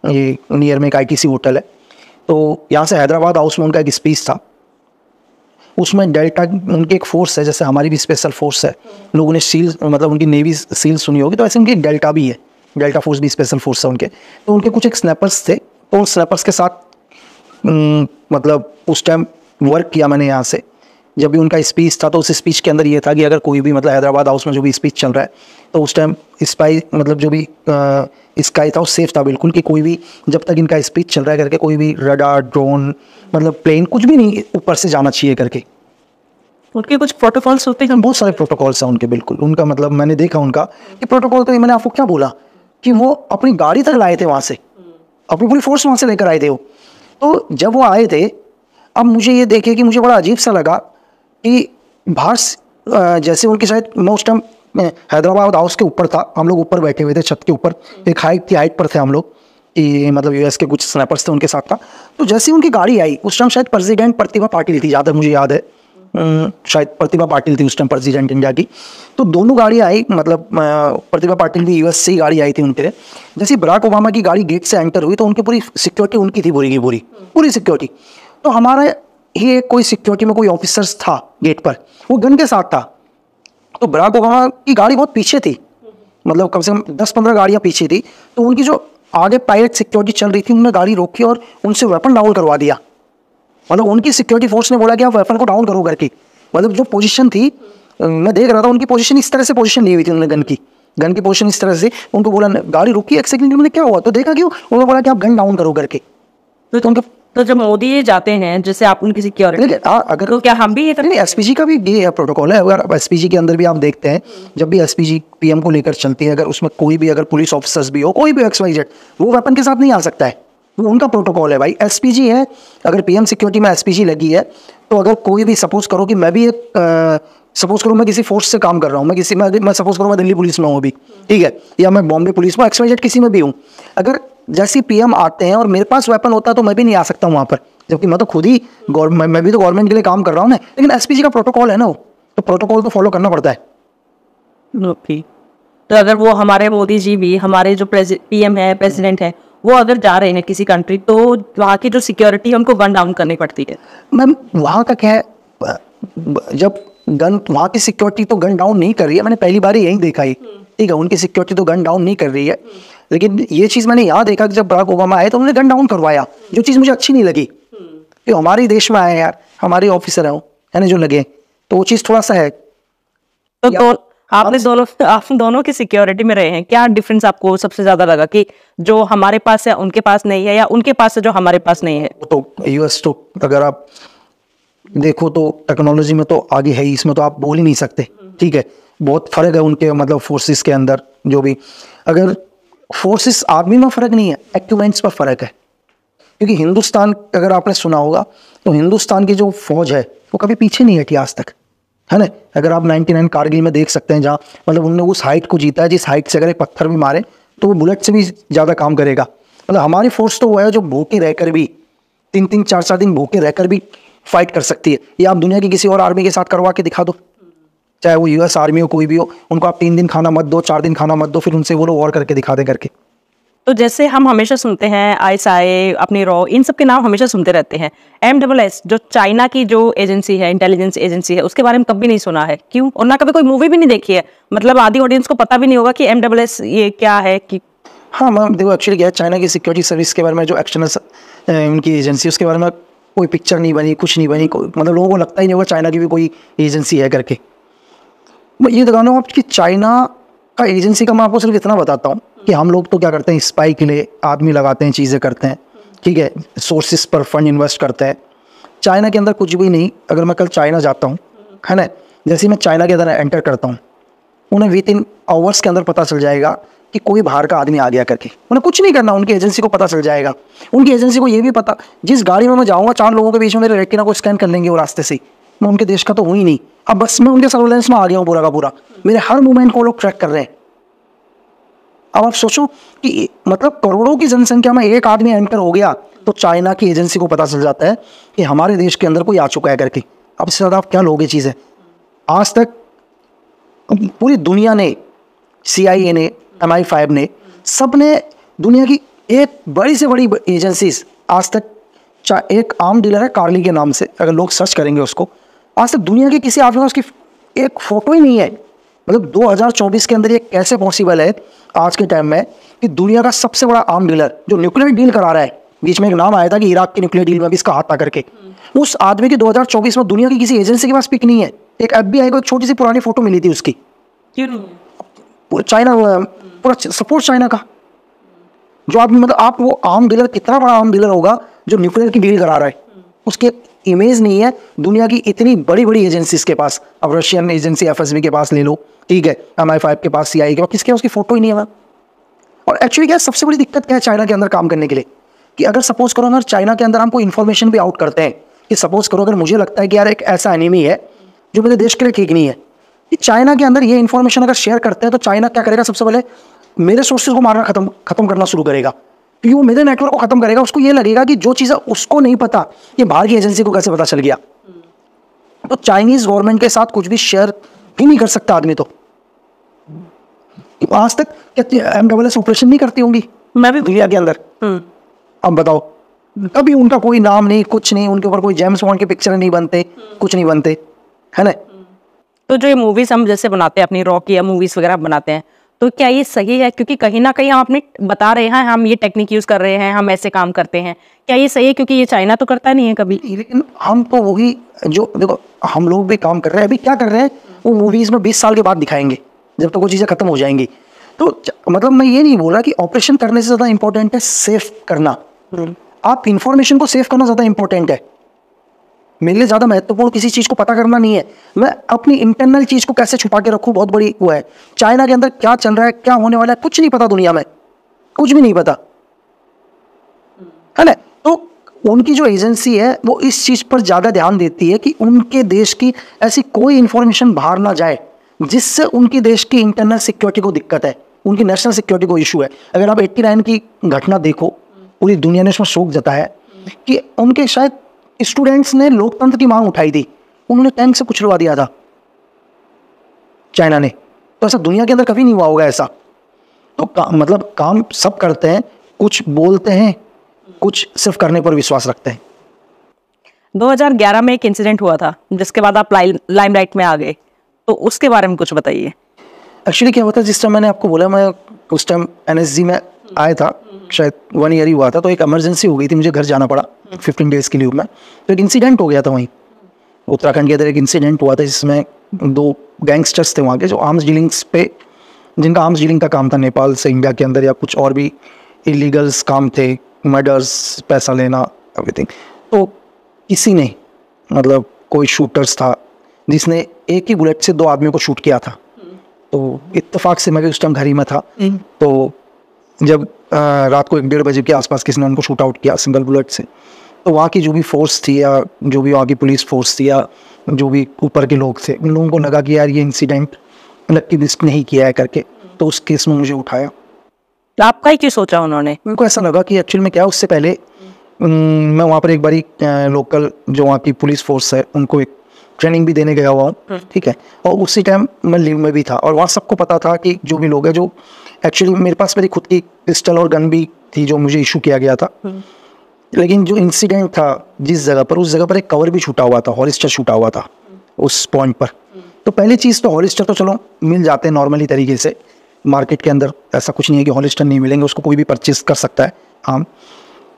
ये नियर में एक ITC होटल है। तो यहाँ से हैदराबाद हाउस में उनका एक स्पीच था, उसमें डेल्टा उनकी एक फोर्स है, जैसे हमारी भी स्पेशल फोर्स है, लोगों ने सील मतलब उनकी नेवी सील सुनी होगी, तो ऐसे उनकी डेल्टा भी है, डेल्टा फोर्स भी स्पेशल फोर्स है उनके। तो उनके कुछ एक स्नैपर्स थे, तो उन स्नैपर्स के साथ मतलब उस टाइम वर्क किया मैंने यहाँ से। जब भी उनका स्पीच था तो उस स्पीच के अंदर ये था कि अगर कोई भी मतलब हैदराबाद हाउस में जो भी स्पीच चल रहा है, तो उस टाइम स्पाई मतलब जो भी स्काई था वो सेफ था बिल्कुल, कि कोई भी जब तक इनका स्पीच चल रहा है करके कोई भी रडार ड्रोन मतलब प्लेन कुछ भी नहीं ऊपर से जाना चाहिए करके। उनके कुछ प्रोटोकॉल्स होते हैं? बहुत सारे प्रोटोकॉल्स हैं उनके, बिल्कुल। उनका मतलब मैंने देखा उनका कि प्रोटोकॉल, तो मैंने आपको क्या बोला कि वो अपनी गाड़ी तक लाए थे वहाँ से, अपनी पूरी फोर्स वहाँ से लेकर आए थे वो। तो जब वो आए थे, अब मुझे ये देखे कि मुझे बड़ा अजीब सा लगा कि बाहर जैसे उनके शायद मैं उस टाइम मैं हैदराबाद हाउस के ऊपर था, हम लोग ऊपर बैठे हुए थे छत के ऊपर, एक हाइट पर थे हम लोग, ये मतलब यूएस के कुछ स्नैपर्स थे उनके साथ था। तो जैसे ही उनकी गाड़ी आई, उस टाइम शायद प्रेसिडेंट प्रतिभा पाटिल थी, ज़्यादा मुझे याद है, शायद प्रतिभा पाटिल थी उस टाइम प्रेसिडेंट इंडिया की। तो दोनों गाड़ी आई, मतलब प्रतिभा पाटिल भी यूएस से ही गाड़ी आई थी उनके लिए। जैसे बराक ओबामा की गाड़ी गेट से एंटर हुई तो उनकी पूरी सिक्योरिटी उनकी थी, पूरी की पूरी सिक्योरिटी। तो हमारा ही कोई सिक्योरिटी में कोई ऑफिसर्स था गेट पर, वो गन के साथ था। तो बराक ओबामा की गाड़ी बहुत पीछे थी, मतलब कम से कम 10-15 गाड़ियाँ पीछे थी। तो उनकी जो आगे पायलट सिक्योरिटी चल रही थी, उन्होंने गाड़ी रोकी और उनसे वेपन डाउन करवा दिया। मतलब उनकी सिक्योरिटी फोर्स ने बोला कि आप वेपन को डाउन करो करके। मतलब जो पोजीशन थी, मैं देख रहा था उनकी पोजीशन इस तरह से पोजीशन ली हुई थी उन्होंने, गन की पोजीशन इस तरह से। उनको बोला गाड़ी रुकी एक सेकंड, मैंने क्या हुआ, तो देखा क्यों, उन्होंने बोला कि आप गन डाउन करो करके। तो उनके तो जब मोदी जाते हैं, जैसे आप उनकी सिक्योरिटी, अगर तो क्या हम भी ये नहीं, एसपीजी का भी ये प्रोटोकॉल है। अगर एसपीजी के अंदर भी आप देखते हैं, जब भी एसपीजी पीएम को लेकर चलती है, अगर उसमें कोई भी अगर पुलिस ऑफिसर्स भी हो, कोई भी XYZ, वो वेपन के साथ नहीं आ सकता है, वो उनका प्रोटोकॉल है भाई। एसपीजी है, अगर पीएम सिक्योरिटी में एसपीजी लगी है, तो अगर कोई भी सपोज करो कि मैं भी एक सपोज करो मैं किसी फोर्स से काम कर रहा हूँ, मैं सपोज करो मैं दिल्ली पुलिस में हूँ अभी, ठीक है, या मैं बॉम्बे पुलिस में XYZ किसी में भी हूँ, अगर जैसे पीएम आते हैं और मेरे पास वेपन होता है तो मैं भी नहीं आ सकता हूँ वहाँ पर, जबकि मैं तो खुद ही मैं भी तो गवर्नमेंट के लिए काम कर रहा हूँ ना। लेकिन एसपीजी का प्रोटोकॉल है ना, वो तो प्रोटोकॉल तो फॉलो करना पड़ता है। ओके। तो अगर वो हमारे मोदी जी भी, हमारे जो पीएम है, प्रेसिडेंट है, वो अगर जा रहे हैं किसी कंट्री, तो वहाँ की जो सिक्योरिटी है उनको गन डाउन करनी पड़ती है। मैम वहाँ का क्या है, जब गन वहाँ की सिक्योरिटी तो गन डाउन नहीं कर रही है, मैंने पहली बार यही देखा ही, ठीक है, उनकी सिक्योरिटी तो गन डाउन नहीं कर रही है। लेकिन ये चीज़ मैंने यहाँ देखा कि जब बराक ओबामा आए तो उन्होंने गन डाउन करवाया, जो चीज़ मुझे अच्छी नहीं लगी कि हमारे देश में आए यार, हमारे ऑफिसर हैं है ना जो लगे, तो वो चीज़ थोड़ा सा है। तो आप दोनों की सिक्योरिटी में रहे हैं, क्या डिफरेंस आपको सबसे ज्यादा लगा कि जो हमारे पास है उनके पास नहीं है, या उनके पास है जो हमारे पास नहीं है? तो यूएस तो अगर आप देखो तो टेक्नोलॉजी में तो आगे है ही, इसमें तो आप बोल ही नहीं सकते, ठीक है, बहुत फर्क है उनके मतलब फोर्सेस के अंदर। जो भी अगर फोर्सेस आर्मी में फ़र्क नहीं है, इक्विपमेंट्स पर फ़र्क है। क्योंकि हिंदुस्तान, अगर आपने सुना होगा तो हिंदुस्तान की जो फौज है वो कभी पीछे नहीं हटी आज तक, है ना। अगर आप 99 कारगिल में देख सकते हैं, जहाँ मतलब उन्होंने उस हाइट को जीता है जिस हाइट से अगर एक पत्थर भी मारे तो वो बुलेट से भी ज़्यादा काम करेगा। मतलब हमारी फोर्स तो वो है जो भूखे रहकर भी 3-3, 4-4 दिन भूखे रहकर भी फाइट कर सकती है। ये आप दुनिया की किसी और आर्मी के साथ करवा के दिखा दो, चाहे वो यूएस आर्मी हो कोई भी हो, उनको आप 3 दिन खाना मत दो, 4 दिन खाना मत दो, फिर उनसे वो लोग वॉर करके दिखा दे करके। तो जैसे हम हमेशा सुनते हैं ISI, अपनी रॉ, इन सब के नाम हमेशा सुनते रहते हैं। MSS जो चाइना की जो एजेंसी है, इंटेलिजेंस एजेंसी है, उसके बारे में कभी नहीं सुना है, क्यों? और ना कभी कोई मूवी भी नहीं देखी है, मतलब आधी ऑडियंस को पता भी नहीं होगा कि MSS ये क्या है कि। हाँ मैम देखो, एक्चुअली क्या है, चाइना की सिक्योरिटी सर्विस के बारे में जो एक्सटर्नल उनकी एजेंसी, उसके बारे में कोई पिक्चर नहीं बनी, कुछ नहीं बनी, मतलब लोगों को लगता ही नहीं होगा चाइना की भी कोई एजेंसी है करके। मैं ये दिखाना हूँ आपकी चाइना का एजेंसी का, मैं आपको सिर्फ इतना बताता हूँ कि हम लोग तो क्या करते हैं, स्पाई के लिए आदमी लगाते हैं, चीज़ें करते हैं, ठीक है, सोर्सेस पर फंड इन्वेस्ट करते हैं। चाइना के अंदर कुछ भी नहीं। अगर मैं कल चाइना जाता हूँ, है ना, जैसे मैं चाइना के अंदर एंटर करता हूँ, उन्हें विदिन आवर्स के अंदर पता चल जाएगा कि कोई बाहर का आदमी आ गया करके। उन्हें कुछ नहीं करना, उनकी एजेंसी को पता चल जाएगा। उनकी एजेंसी को ये भी पता, जिस गाड़ी में मैं जाऊँगा 4 लोगों के बीच में मेरे रेटिना को स्कैन कर लेंगे वो रास्ते से, मैं उनके देश का तो हूँ ही नहीं। अब बस मैं उनके सर्वेलेंस में आ गया हूँ पूरा का पूरा, मेरे हर मूवमेंट को लोग ट्रैक कर रहे हैं। अब आप सोचो कि मतलब करोड़ों की जनसंख्या में एक आदमी एंटर हो गया तो चाइना की एजेंसी को पता चल जाता है कि हमारे देश के अंदर कोई आ चुका है करके। अब इससे ज़्यादा आप क्या लोगे चीज़ें। आज तक पूरी दुनिया ने, CIA ने, MI5 ने, सब ने, दुनिया की एक बड़ी से बड़ी एजेंसीज आज तक, एक आर्म डीलर है कार्ली के नाम से, अगर लोग सर्च करेंगे उसको, आज तक दुनिया के किसी आदमी में उसकी एक फ़ोटो ही नहीं है। मतलब 2024 के अंदर ये कैसे पॉसिबल है आज के टाइम में कि दुनिया का सबसे बड़ा आर्म डीलर जो न्यूक्लियर डील करा रहा है, बीच में एक नाम आया था कि इराक की न्यूक्लियर डील में भी इसका हाथ था करके, उस आदमी की 2024 में दुनिया की किसी एजेंसी के पास पिक नहीं है। एक FBI को एक छोटी सी पुरानी फोटो मिली थी उसकी, चाइना, पूरा सपोर्ट चाइना का जो आदमी, मतलब आप वो आर्म डीलर, कितना बड़ा आर्म डीलर होगा जो न्यूक्लियर की डील करा रहा है, उसके इमेज नहीं है दुनिया की इतनी बड़ी बड़ी एजेंसीज के पास। अब रशियन एजेंसी FSB के पास ले लो, ठीक है, MI5 के पास, CIA के पास, किसके उसकी फोटो ही नहीं है। और एक्चुअली क्या है, सबसे बड़ी दिक्कत क्या है चाइना के अंदर काम करने के लिए, कि अगर सपोज करो अगर चाइना के अंदर हम कोई इन्फॉर्मेशन भी आउट करते हैं, कि सपोज करो अगर मुझे लगता है कि यार एक ऐसा एनिमी है जो मेरे देश के लिए ठीक नहीं है, कि चाइना के अंदर ये इन्फॉर्मेशन अगर शेयर करते हैं तो चाइना क्या करेगा, सबसे पहले मेरे सोर्सेज को मारना खत्म करना शुरू करेगा, क्योंकि वो मेरे नेटवर्क को खत्म करेगा। उसको ये लगेगा कि जो चीज़ें उसको नहीं पता ये बाहर की एजेंसी को कैसे पता चल गया। तो चाइनीज गवर्नमेंट के साथ कुछ भी शेयर ही नहीं कर सकता आदमी। तो आज तक क्या MSS ऑपरेशन नहीं करती होंगी मैं भी दुनिया के अंदर? अब बताओ, कभी उनका कोई नाम नहीं, कुछ नहीं, उनके ऊपर कोई जेम्स बॉन्ड के पिक्चर नहीं बनते, कुछ नहीं बनते, है ना। तो जो ये मूवीज हम जैसे बनाते हैं अपनी रॉकी या मूवीज वगैरह बनाते हैं, तो क्या ये सही है? क्योंकि कहीं ना कहीं हम अपने बता रहे हैं हम ये टेक्निक यूज कर रहे हैं, हम ऐसे काम करते हैं, क्या ये सही है? क्योंकि ये चाइना तो करता नहीं है कभी। लेकिन हम तो वही जो देखो हम लोग भी काम कर रहे हैं, अभी क्या कर रहे हैं वो मूवीज में 20 साल के बाद दिखाएंगे जब तक वो चीज़ें खत्म हो जाएंगी। तो मतलब मैं ये नहीं बोल रहा कि ऑपरेशन करने से ज़्यादा इंपॉर्टेंट है सेफ करना। आप इंफॉर्मेशन को सेव करना ज़्यादा इंपॉर्टेंट है। मेरे लिए ज़्यादा महत्वपूर्ण किसी चीज़ को पता करना नहीं है, मैं अपनी इंटरनल चीज़ को कैसे छुपा के रखूँ, बहुत बड़ी वो है। चाइना के अंदर क्या चल रहा है, क्या होने वाला है, कुछ नहीं पता दुनिया में, कुछ भी नहीं पता, है ना। तो उनकी जो एजेंसी है वो इस चीज़ पर ज़्यादा ध्यान देती है कि उनके देश की ऐसी कोई इंफॉर्मेशन बाहर ना जाए जिससे उनके देश की इंटरनल सिक्योरिटी को दिक्कत है, उनकी नेशनल सिक्योरिटी को इशू है। अगर आप 89 की घटना देखो, पूरी दुनिया ने इसमें शोक जताया है कि उनके शायद स्टूडेंट्स ने लोकतंत्र की मांग उठाई थी, उन्होंने टैंक से कुचलवा दिया था चाइना ने। तो ऐसा दुनिया के अंदर कभी नहीं हुआ होगा ऐसा। तो मतलब काम सब करते हैं, कुछ बोलते हैं, कुछ सिर्फ करने पर विश्वास रखते हैं। 2011 में एक इंसिडेंट हुआ था जिसके बाद आप लाइमलाइट में आ गए, तो उसके बारे में कुछ बताइए। एक्चुअली क्या हुआ था, जिस टाइम मैंने आपको बोला मैं उस टाइम NSG में आया था, शायद 1 ईयर ही हुआ था, तो एक इमरजेंसी हो गई थी, मुझे घर जाना पड़ा 15 डेज़ के लिए में। तो एक इंसिडेंट हो गया था वहीं उत्तराखंड के अंदर, एक इंसिडेंट हुआ था जिसमें 2 गैंगस्टर्स थे वहाँ के, जो आर्म्स डीलिंग्स पे, जिनका आर्म्स डीलिंग का काम था नेपाल से इंडिया के अंदर, या कुछ और भी इलीगल्स काम थे, मर्डर्स, पैसा लेना, एवरीथिंग। तो किसी ने मतलब कोई शूटर्स था जिसने एक ही बुलेट से 2 आदमियों को शूट किया था। तो इत्तेफाक से मैं भी उस टाइम घर ही में था, तो जब रात को 1-1:30 बजे के आसपास किसी ने उनको शूट आउट किया सिंगल बुलेट से, तो वहाँ की जो भी फोर्स थी या जो भी वहाँ की पुलिस फोर्स थी या जो भी ऊपर के लोग थे, उन लोगों को लगा कि यार ये इंसिडेंट नक्की रिस्क नहीं किया है करके, तो उस केस में मुझे उठाया। तो आपका ही क्यों सोचा उन्होंने? उनको ऐसा लगा कि एक्चुअली में क्या, उससे पहले मैं वहाँ पर एक बारी लोकल जो वहाँ की पुलिस फोर्स है उनको एक ट्रेनिंग भी देने गया हुआ हूँ, ठीक है। और उसी टाइम मैं लीव में भी था, और वहाँ सबको पता था कि जो भी लोग हैं, जो एक्चुअली मेरे पास मेरी खुद की पिस्टल और गन भी थी जो मुझे इशू किया गया था। लेकिन जो इंसिडेंट था जिस जगह पर, उस जगह पर एक कवर भी छूटा हुआ था, हॉलिस्टर छूटा हुआ था उस पॉइंट पर। तो पहली चीज़ तो हॉलिस्टर तो चलो मिल जाते हैं नॉर्मली तरीके से मार्केट के अंदर, ऐसा कुछ नहीं है कि हॉलिस्टर नहीं मिलेंगे, उसको कोई भी परचेज कर सकता है आम।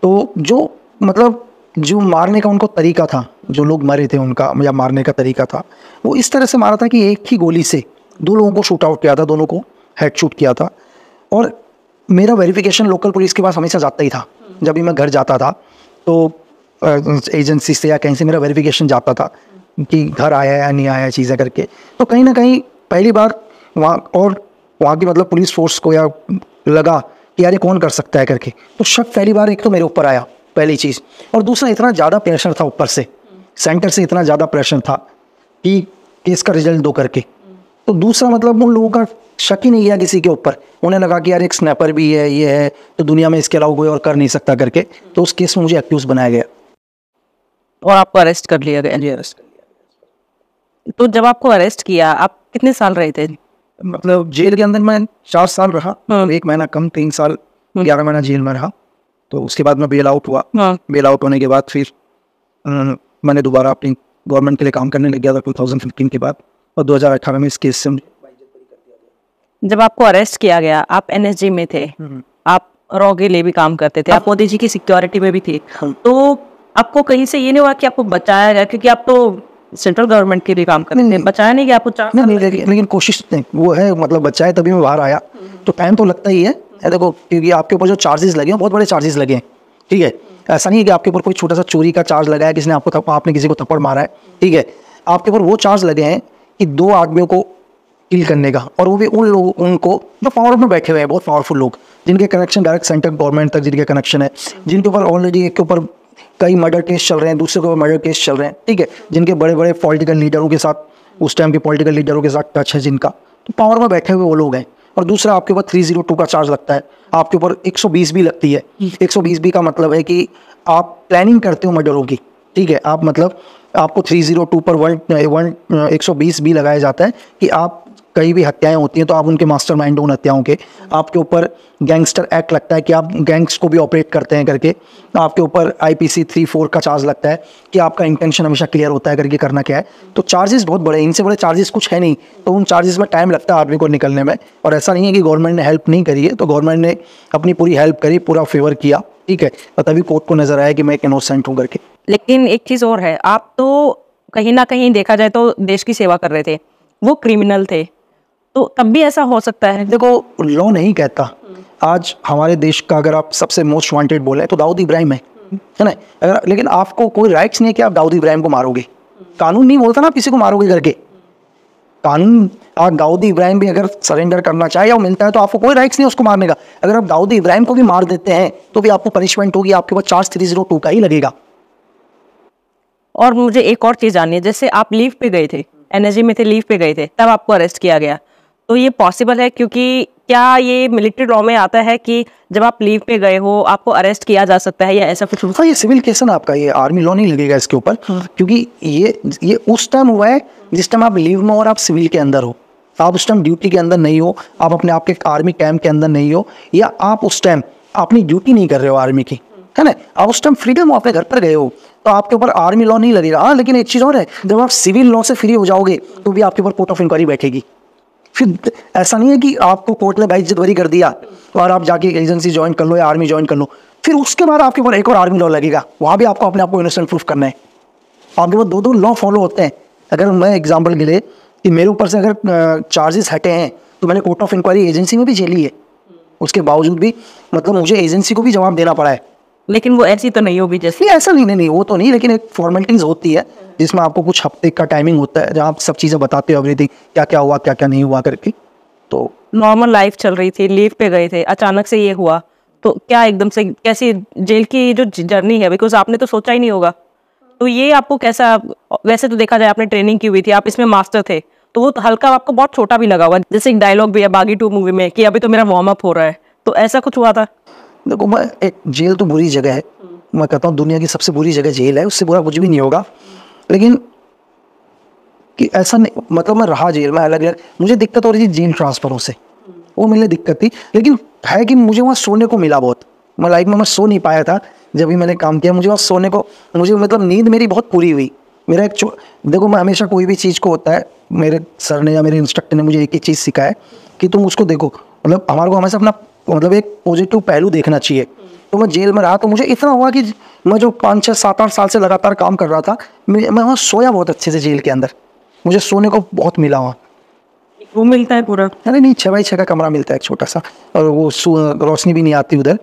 तो जो मतलब जो मारने का उनको तरीका था, जो लोग मरे थे उनका या मारने का तरीका था, वो इस तरह से मारा था कि एक ही गोली से 2 लोगों को शूट आउट किया था, दोनों को हेड शूट किया था। और मेरा वेरिफिकेशन लोकल पुलिस के पास हमेशा जाता ही था, जब भी मैं घर जाता था तो एजेंसी से या कहीं से मेरा वेरिफिकेशन जाता था कि घर आया या नहीं आया चीज़ें करके। तो कहीं ना कहीं पहली बार वहाँ की मतलब पुलिस फोर्स को या लगा कि यार ये कौन कर सकता है करके, तो शक पहली बार एक तो मेरे ऊपर आया, पहली चीज़। और दूसरा, इतना ज़्यादा प्रेशर था ऊपर से, सेंटर से इतना ज़्यादा प्रेशर था कि केस का रिजल्ट दो करके। तो दूसरा मतलब उन लोगों का शक ही नहीं गया किसी के ऊपर, उन्हें लगा कि यार एक स्नैपर भी है, ये है, तो दुनिया में इसके अलावा कोई और कर नहीं सकता करके। तो उस केस में मुझे एक्यूज बनाया गया और आपको अरेस्ट कर लिया गया। जी, अरेस्ट कर लिया। तो जब आपको अरेस्ट किया, आप कितने साल रहे थे? मतलब जेल के अंदर मैं 4 साल रहा, 1 महीना कम, 3 साल 11 महीना जेल में रहा। तो उसके बाद मैं बेल आउट हुआ। बेल आउट होने के बाद फिर मैंने दोबारा अपनी गवर्नमेंट के लिए काम करने लग गया था 2015 के बाद, और 2018 में इस केस से जब आपको अरेस्ट किया गया, आप NSG में थे, आप रॉ के लिए भी काम करते थे, आप मोदी जी की सिक्योरिटी में भी थे, तो आपको कहीं से ये नहीं हुआ कि आपको बचाया गया? क्योंकि आप तो सेंट्रल गवर्नमेंट के लिए काम करते थे, बचाया नहीं गया आपको? नहीं, लेकिन कोशिश नहीं वो है, मतलब बचाए तभी मैं बाहर आया। तो टाइम तो लगता ही है देखो, क्योंकि आपके ऊपर जो चार्जेस लगे हैं बहुत बड़े चार्जेस लगे हैं, ठीक है। ऐसा नहीं है कि आपके ऊपर कोई छोटा सा चोरी का चार्ज लगा है, किसी ने आपने किसी को थप्पड़ मारा है, ठीक है। आपके ऊपर वो चार्ज लगे हैं कि 2 आदमियों को किल करने का, और वो भी उन लोगों उनको जो पावर में बैठे हुए हैं, बहुत पावरफुल लोग, जिनके कनेक्शन डायरेक्ट सेंट्रल गवर्नमेंट तक जिनके कनेक्शन है, जिनके ऊपर ऑलरेडी एक के ऊपर कई मर्डर केस चल रहे हैं, दूसरे के ऊपर मर्डर केस चल रहे हैं, ठीक है, जिनके बड़े बड़े पॉलिटिकल लीडरों के साथ उस टाइम के पॉलिटिकल लीडरों के साथ टच है जिनका, तो पावर में बैठे हुए वो लोग हैं। और दूसरा, आपके ऊपर 302 का चार्ज लगता है, आपके ऊपर 120 भी लगती है। 120 भी का मतलब है कि आप प्लानिंग करते हो मर्डरों की, ठीक है। आप मतलब आपको 302 पर 120 भी लगाया जाता है कि आप कई भी हत्याएं होती हैं तो आप उनके मास्टरमाइंड उन हत्याओं के। आपके ऊपर गैंगस्टर एक्ट लगता है कि आप गैंग्स को भी ऑपरेट करते हैं करके। आपके ऊपर IPC 3-4 का चार्ज लगता है कि आपका इंटेंशन हमेशा क्लियर होता है करके करना क्या है। तो चार्जेस बहुत बड़े हैं, इनसे बड़े चार्जेस कुछ है नहीं। तो उन चार्जेस में टाइम लगता है आदमी को निकलने में। और ऐसा नहीं है कि गवर्नमेंट ने हेल्प नहीं करी है, तो गवर्नमेंट ने अपनी पूरी हेल्प करी, पूरा फेवर किया, ठीक है। और तभी कोर्ट को नजर आया कि मैं एक इनोसेंट हूँ करके। लेकिन एक चीज और है, आप तो कहीं ना कहीं देखा जाए तो देश की सेवा कर रहे थे, वो क्रिमिनल थे, तो तब भी ऐसा हो सकता है? देखो, लॉ नहीं कहता। आज हमारे देश का अगर आप सबसे मोस्ट वांटेड बोले तो दाऊद इब्राहिम है ना। अगर लेकिन आपको कोई राइट्स नहीं है कि आप दाऊद इब्राहिम को मारोगे। कानून नहीं बोलता ना आप किसी को मारोगे करके। कानून, आप दाऊद इब्राहिम भी अगर सरेंडर करना चाहे या वो मिलता है तो आपको कोई राइट्स नहीं उसको मारने का। अगर आप दाऊद इब्राहिम को भी मार देते हैं तो भी आपको पनिशमेंट होगी, आपके पास चार्ज 302 का ही लगेगा। और मुझे एक और चीज जाननी है, जैसे आप लीव पे गए थे, NSG में थे, लीव पे गए थे, तब आपको अरेस्ट किया गया, तो ये पॉसिबल है? क्योंकि क्या ये मिलिट्री लॉ में आता है कि जब आप लीव पे गए हो आपको अरेस्ट किया जा सकता है या ऐसा कुछ? हाँ, ये सिविल केस है ना आपका, ये आर्मी लॉ नहीं लगेगा इसके ऊपर। क्योंकि ये उस टाइम हुआ है जिस टाइम आप लीव में और आप सिविल के अंदर हो। आप उस टाइम ड्यूटी के अंदर नहीं हो, आप अपने आप के आर्मी कैंप के अंदर नहीं हो, या आप उस टाइम अपनी ड्यूटी नहीं कर रहे हो आर्मी की, है ना। आप उस टाइम फ्रीडम हो, अपने घर पर गए हो, तो आपके ऊपर आर्मी लॉ नहीं लगेगा। हाँ, लेकिन एक चीज़ और है, जब आप सिविल लॉ से फ्री हो जाओगे तो भी आपके ऊपर कोर्ट ऑफ इंक्वायरी बैठेगी। फिर ऐसा नहीं है कि आपको कोर्ट ने बेइज्जती कर दिया और आप जाके एजेंसी ज्वाइन कर लो या आर्मी ज्वाइन कर लो, फिर उसके बाद आपके ऊपर एक और आर्मी लॉ लगेगा। वहाँ भी आपको अपने आप को इनोसेंट प्रूफ करना है। आपके पास दो लॉ फॉलो होते हैं। अगर मैं एग्जाम्पल के लिए कि मेरे ऊपर से अगर चार्जेस हटे हैं तो मैंने कोर्ट ऑफ इंक्वायरी एजेंसी में भी झेली है, उसके बावजूद भी मतलब मुझे एजेंसी को भी जवाब देना पड़ा है। लेकिन वो ऐसी तो नहीं होगी जैसे? ऐसा नहीं, वो तो नहीं, लेकिन एक फॉर्मेलिटीज होती है जिसमें आपको कुछ हफ्ते का टाइमिंग होता है जहाँ आप सब चीज़ें बताते हो, एवरीथिंग, क्या क्या हुआ क्या क्या नहीं हुआ करके। तो नॉर्मल लाइफ चल रही थी, लीव पे गए थे, अचानक से ये हुआ, तो क्या एकदम से कैसी जेल की जो जर्नी है, बिकॉज आपने तो सोचा ही नहीं होगा, तो ये आपको कैसा? वैसे तो देखा जाए आपने ट्रेनिंग की हुई थी, आप इसमें मास्टर थे, तो वो हल्का आपको बहुत छोटा भी लगा हुआ। जैसे एक डायलॉग भी है बागी 2 मूवी में कि अभी तो मेरा वार्म अप हो रहा है, तो ऐसा कुछ हुआ था? देखो, मैं एक जेल तो बुरी जगह है, मैं कहता हूँ दुनिया की सबसे बुरी जगह जेल है, उससे बुरा कुछ भी नहीं होगा। लेकिन कि ऐसा नहीं, मतलब मैं रहा जेल में अलग अलग, मुझे दिक्कत हो रही थी जेल ट्रांसफरों से, वो मिलने दिक्कत थी। लेकिन है कि मुझे वहाँ सोने को मिला बहुत। मैं लाइफ में मैं सो नहीं पाया था जब भी मैंने काम किया, मुझे वहाँ सोने को, मुझे मतलब नींद मेरी बहुत पूरी हुई। मेरा एक देखो, मैं हमेशा कोई भी चीज़ को होता है, मेरे सर ने या मेरे इंस्ट्रक्टर ने मुझे एक ही चीज़ सिखाया कि तुम उसको देखो, मतलब हमारे को हमेशा अपना मतलब एक पॉजिटिव पहलू देखना चाहिए। तो मैं जेल में रहा तो मुझे इतना हुआ कि मैं जो 5, 6, 7, 8 साल से लगातार काम कर रहा था, मैं वहाँ सोया बहुत अच्छे से जेल के अंदर, मुझे सोने को बहुत मिला वहाँ। रूम मिलता है पूरा? अरे नहीं, 6x6 का कमरा मिलता है एक छोटा सा, और वो रोशनी भी नहीं आती उधर,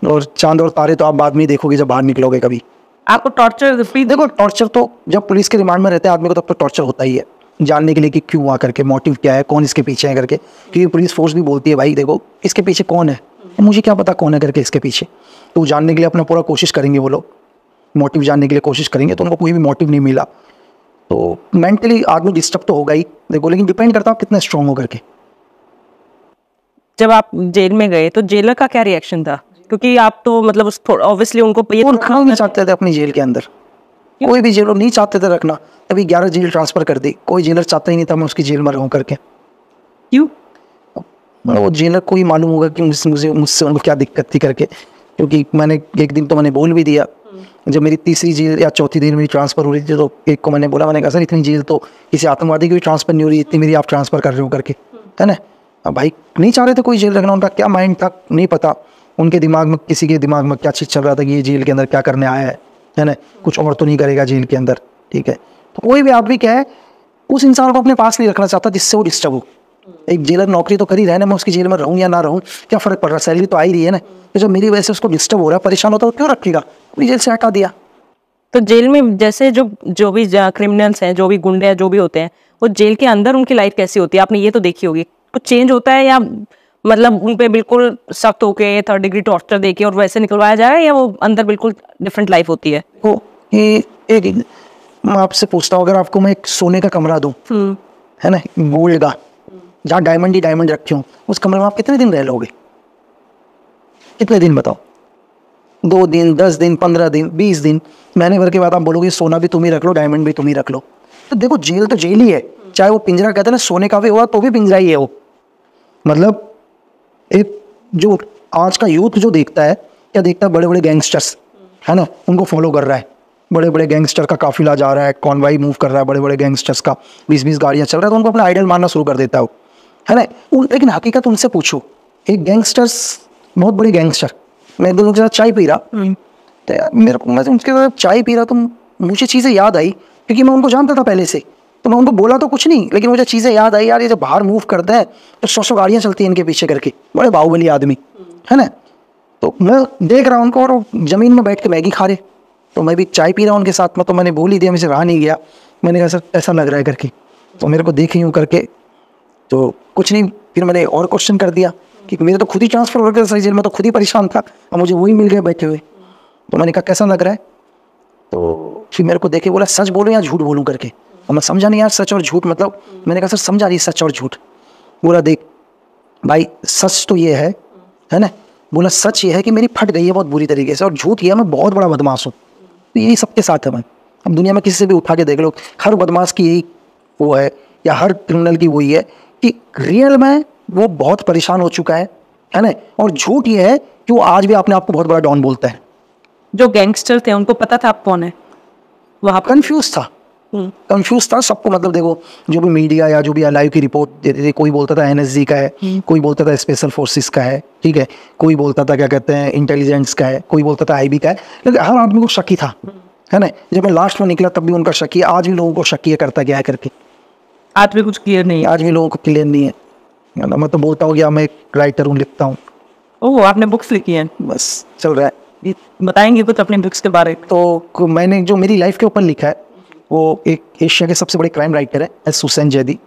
और चांद और तारे तो आप बाद में ही देखोगे जब बाहर निकलोगे कभी। आपको टॉर्चर? देखो, टॉर्चर तो जब पुलिस के रिमांड में रहते हैं आदमी को तब तो टॉर्चर होता ही है, जानने के लिए कि क्यों हुआ करके, मोटिव क्या है, कौन इसके पीछे है करके। क्योंकि पुलिस फोर्स भी बोलती है भाई देखो इसके पीछे कौन है, मुझे क्या पता कौन है करके इसके पीछे, तो जानने के लिए अपना पूरा कोशिश करेंगे वो लोग, मोटिव जानने के लिए कोशिश करेंगे। तो उनको कोई भी मोटिव नहीं मिला तो मेंटली आदमी डिस्टर्ब तो होगा ही, देखो, लेकिन डिपेंड करता है आप कितना स्ट्रांग हो करके। जब आप जेल में गए तो जेलर का क्या रिएक्शन था? क्योंकि आप तो मतलब ऑब्वियसली उनको वो रखना नहीं चाहते थे अपनी जेल के अंदर, कोई भी जेलर नहीं चाहते थे रखना, तभी 11 जेल ट्रांसफर कर दी। कोई जेलर चाहता ही नहीं था मैं उसकी जेल में रहूं करके। क्यों? वो जेलर को ही मालूम होगा कि मुझसे उनको क्या दिक्कत थी करके, क्योंकि मैंने एक दिन तो मैंने बोल भी दिया, जब मेरी तीसरी जेल या चौथी दिन मेरी ट्रांसफ़र हो रही थी तो एक को मैंने बोला, मैंने कहा सर इतनी जेल तो किसी आतंकवादी की भी ट्रांसफ़र नहीं हो रही इतनी मेरी आप ट्रांसफ़र कर रहे हो करके, है ना। अब भाई नहीं चाह रहे थे कोई जेल रखना, उनका क्या माइंड था नहीं पता, उनके दिमाग में, किसी के दिमाग में क्या चीज़ चल रहा था कि ये जेल के अंदर क्या करने आया है ना, कुछ और तो नहीं करेगा जेल के अंदर, ठीक है। तो कोई भी आदमी क्या है, उस इंसान को अपने पास नहीं रखना चाहता जिससे वो डिस्टर्ब हो। एक जेलर नौकरी तो कर ही रहा है ना, मैं उसकी जेल में रहूँ या ना रहूँ क्या फ़र्क पड़ रहा है, सैलरी तो आ ही रही है ना। तो जब मेरी वजह से उसको डिस्टर्ब हो रहा है, परेशान होता है, तो क्यों रखेगा, अपनी जेल से हटा दिया। तो जेल में जैसे जो भी क्रिमिनल्स हैं, जो भी गुंडे हैं, जो भी होते हैं, वो जेल के अंदर उनकी लाइफ कैसी होती है, आपने ये तो देखी होगी, कुछ चेंज होता है या मतलब उन पे बिल्कुल सख्त होके 3rd डिग्री टॉर्चर देके और वैसे निकलवाया जाए, या वो अंदर बिल्कुल डिफरेंट लाइफ होती है? वो एक मैं आपसे पूछता हूँ, अगर आपको मैं एक सोने का कमरा दूँ, है ना, गोल्ड का, जहाँ डायमंड ही डायमंड रखे हों, उस कमरे में आप कितने दिन रह लोगे? कितने दिन बताओ? 2 दिन, 10 दिन, 15 दिन, 20 दिन, महीने भर के बाद आप बोलोगे सोना भी तुम ही रख लो, डायमंड भी तुम ही रख लो। तो देखो जेल तो जेल ही है, चाहे वो पिंजरा कहते हैं ना सोने का भी हुआ तो भी पिंजरा ही है वो। मतलब एक जो आज का यूथ जो देखता है, क्या देखता है? बड़े बड़े गैंगस्टर्स, है ना, उनको फॉलो कर रहा है। बड़े बड़े गैंगस्टर का काफिला जा रहा है, कॉन्वाई मूव कर रहा है, बड़े बड़े गैंगस्टर्स का 20-20 गाड़ियाँ चल रहा है, तो उनको अपना आइडल मानना शुरू कर देता है ना। लेकिन हकीकत उनसे पूछो, एक गैंगस्टर्स, बहुत बड़े गैंगस्टर, मैं दोनों के साथ चाय पी रहा, तो यार मेरे को, मैं उनके साथ चाय पी रहा तो मुझे चीज़ें याद आई, क्योंकि मैं उनको जानता था पहले से, तो मैं उनको बोला तो कुछ नहीं, लेकिन मुझे चीज़ें याद आई, यार ये जब बाहर मूव करते हैं तो 100 गाड़ियाँ चलती हैं इनके पीछे करके, बड़े बाहुबली आदमी, है ना। तो मैं देख रहा हूँ उनको, और ज़मीन में बैठ के मैगी खा रहे, तो मैं भी चाय पी रहा हूँ उनके साथ में, तो मैंने बोल ही दिया, मुझे रहा नहीं गया, मैंने कहा सर ऐसा लग रहा है करके, तो मेरे को देखे यूँ करके, तो कुछ नहीं, फिर मैंने और क्वेश्चन कर दिया कि मेरे तो खुद ही ट्रांसफ़र हो गया सही जेल में, तो खुद ही परेशान था, और मुझे वही मिल गए बैठे हुए। तो मैंने कहा कैसा लग रहा है? तो फिर मेरे को देखे बोला सच बोलूं या झूठ बोलूं करके, और मैं समझा नहीं यार सच और झूठ मतलब। मैंने कहा सर समझा नहीं सच और झूठ। बोला देख भाई सच तो ये है ना, बोला सच ये है कि मेरी फट गई है बहुत बुरी तरीके से, और झूठ ये है मैं बहुत बड़ा बदमाश हूँ। तो यही सबके साथ है भाई, अब दुनिया में किसी से भी उठा के देख लो, हर बदमाश की यही वो है, या हर क्रिमिनल की वही है कि रियल में वो बहुत परेशान हो चुका है ना। और झूठ ये है कि वो आज भी अपने आप को बहुत बड़ा डॉन बोलता है। जो गैंगस्टर थे उनको पता था आप कौन है? वहाँ कंफ्यूज था सबको। मतलब देखो जो भी मीडिया या जो भी लाइव की रिपोर्ट देते थे, कोई बोलता था एनएसजी का है, कोई बोलता था स्पेशल फोर्सेस का है, ठीक है, कोई बोलता था क्या कहते हैं इंटेलिजेंस का है, कोई बोलता था आईबी का है, लेकिन हर आदमी को शक ही था, है ना। जब मैं लास्ट में निकला तब भी उनका शक है, आज भी लोगों को शक करता क्या है करके, आज भी कुछ क्लियर नहीं है, आज भी लोगों को क्लियर नहीं है। मैं तो बोलता हूँ कि मैं एक राइटर हूँ, लिखता हूँ। ओह आपने बुक्स लिखी हैं? बस चल रहा है। बताएंगे कुछ अपने बुक्स के बारे में? तो मैंने जो मेरी लाइफ के ऊपर लिखा है, वो एक एशिया के सबसे बड़े क्राइम राइटर है एस हुसैन जैदी,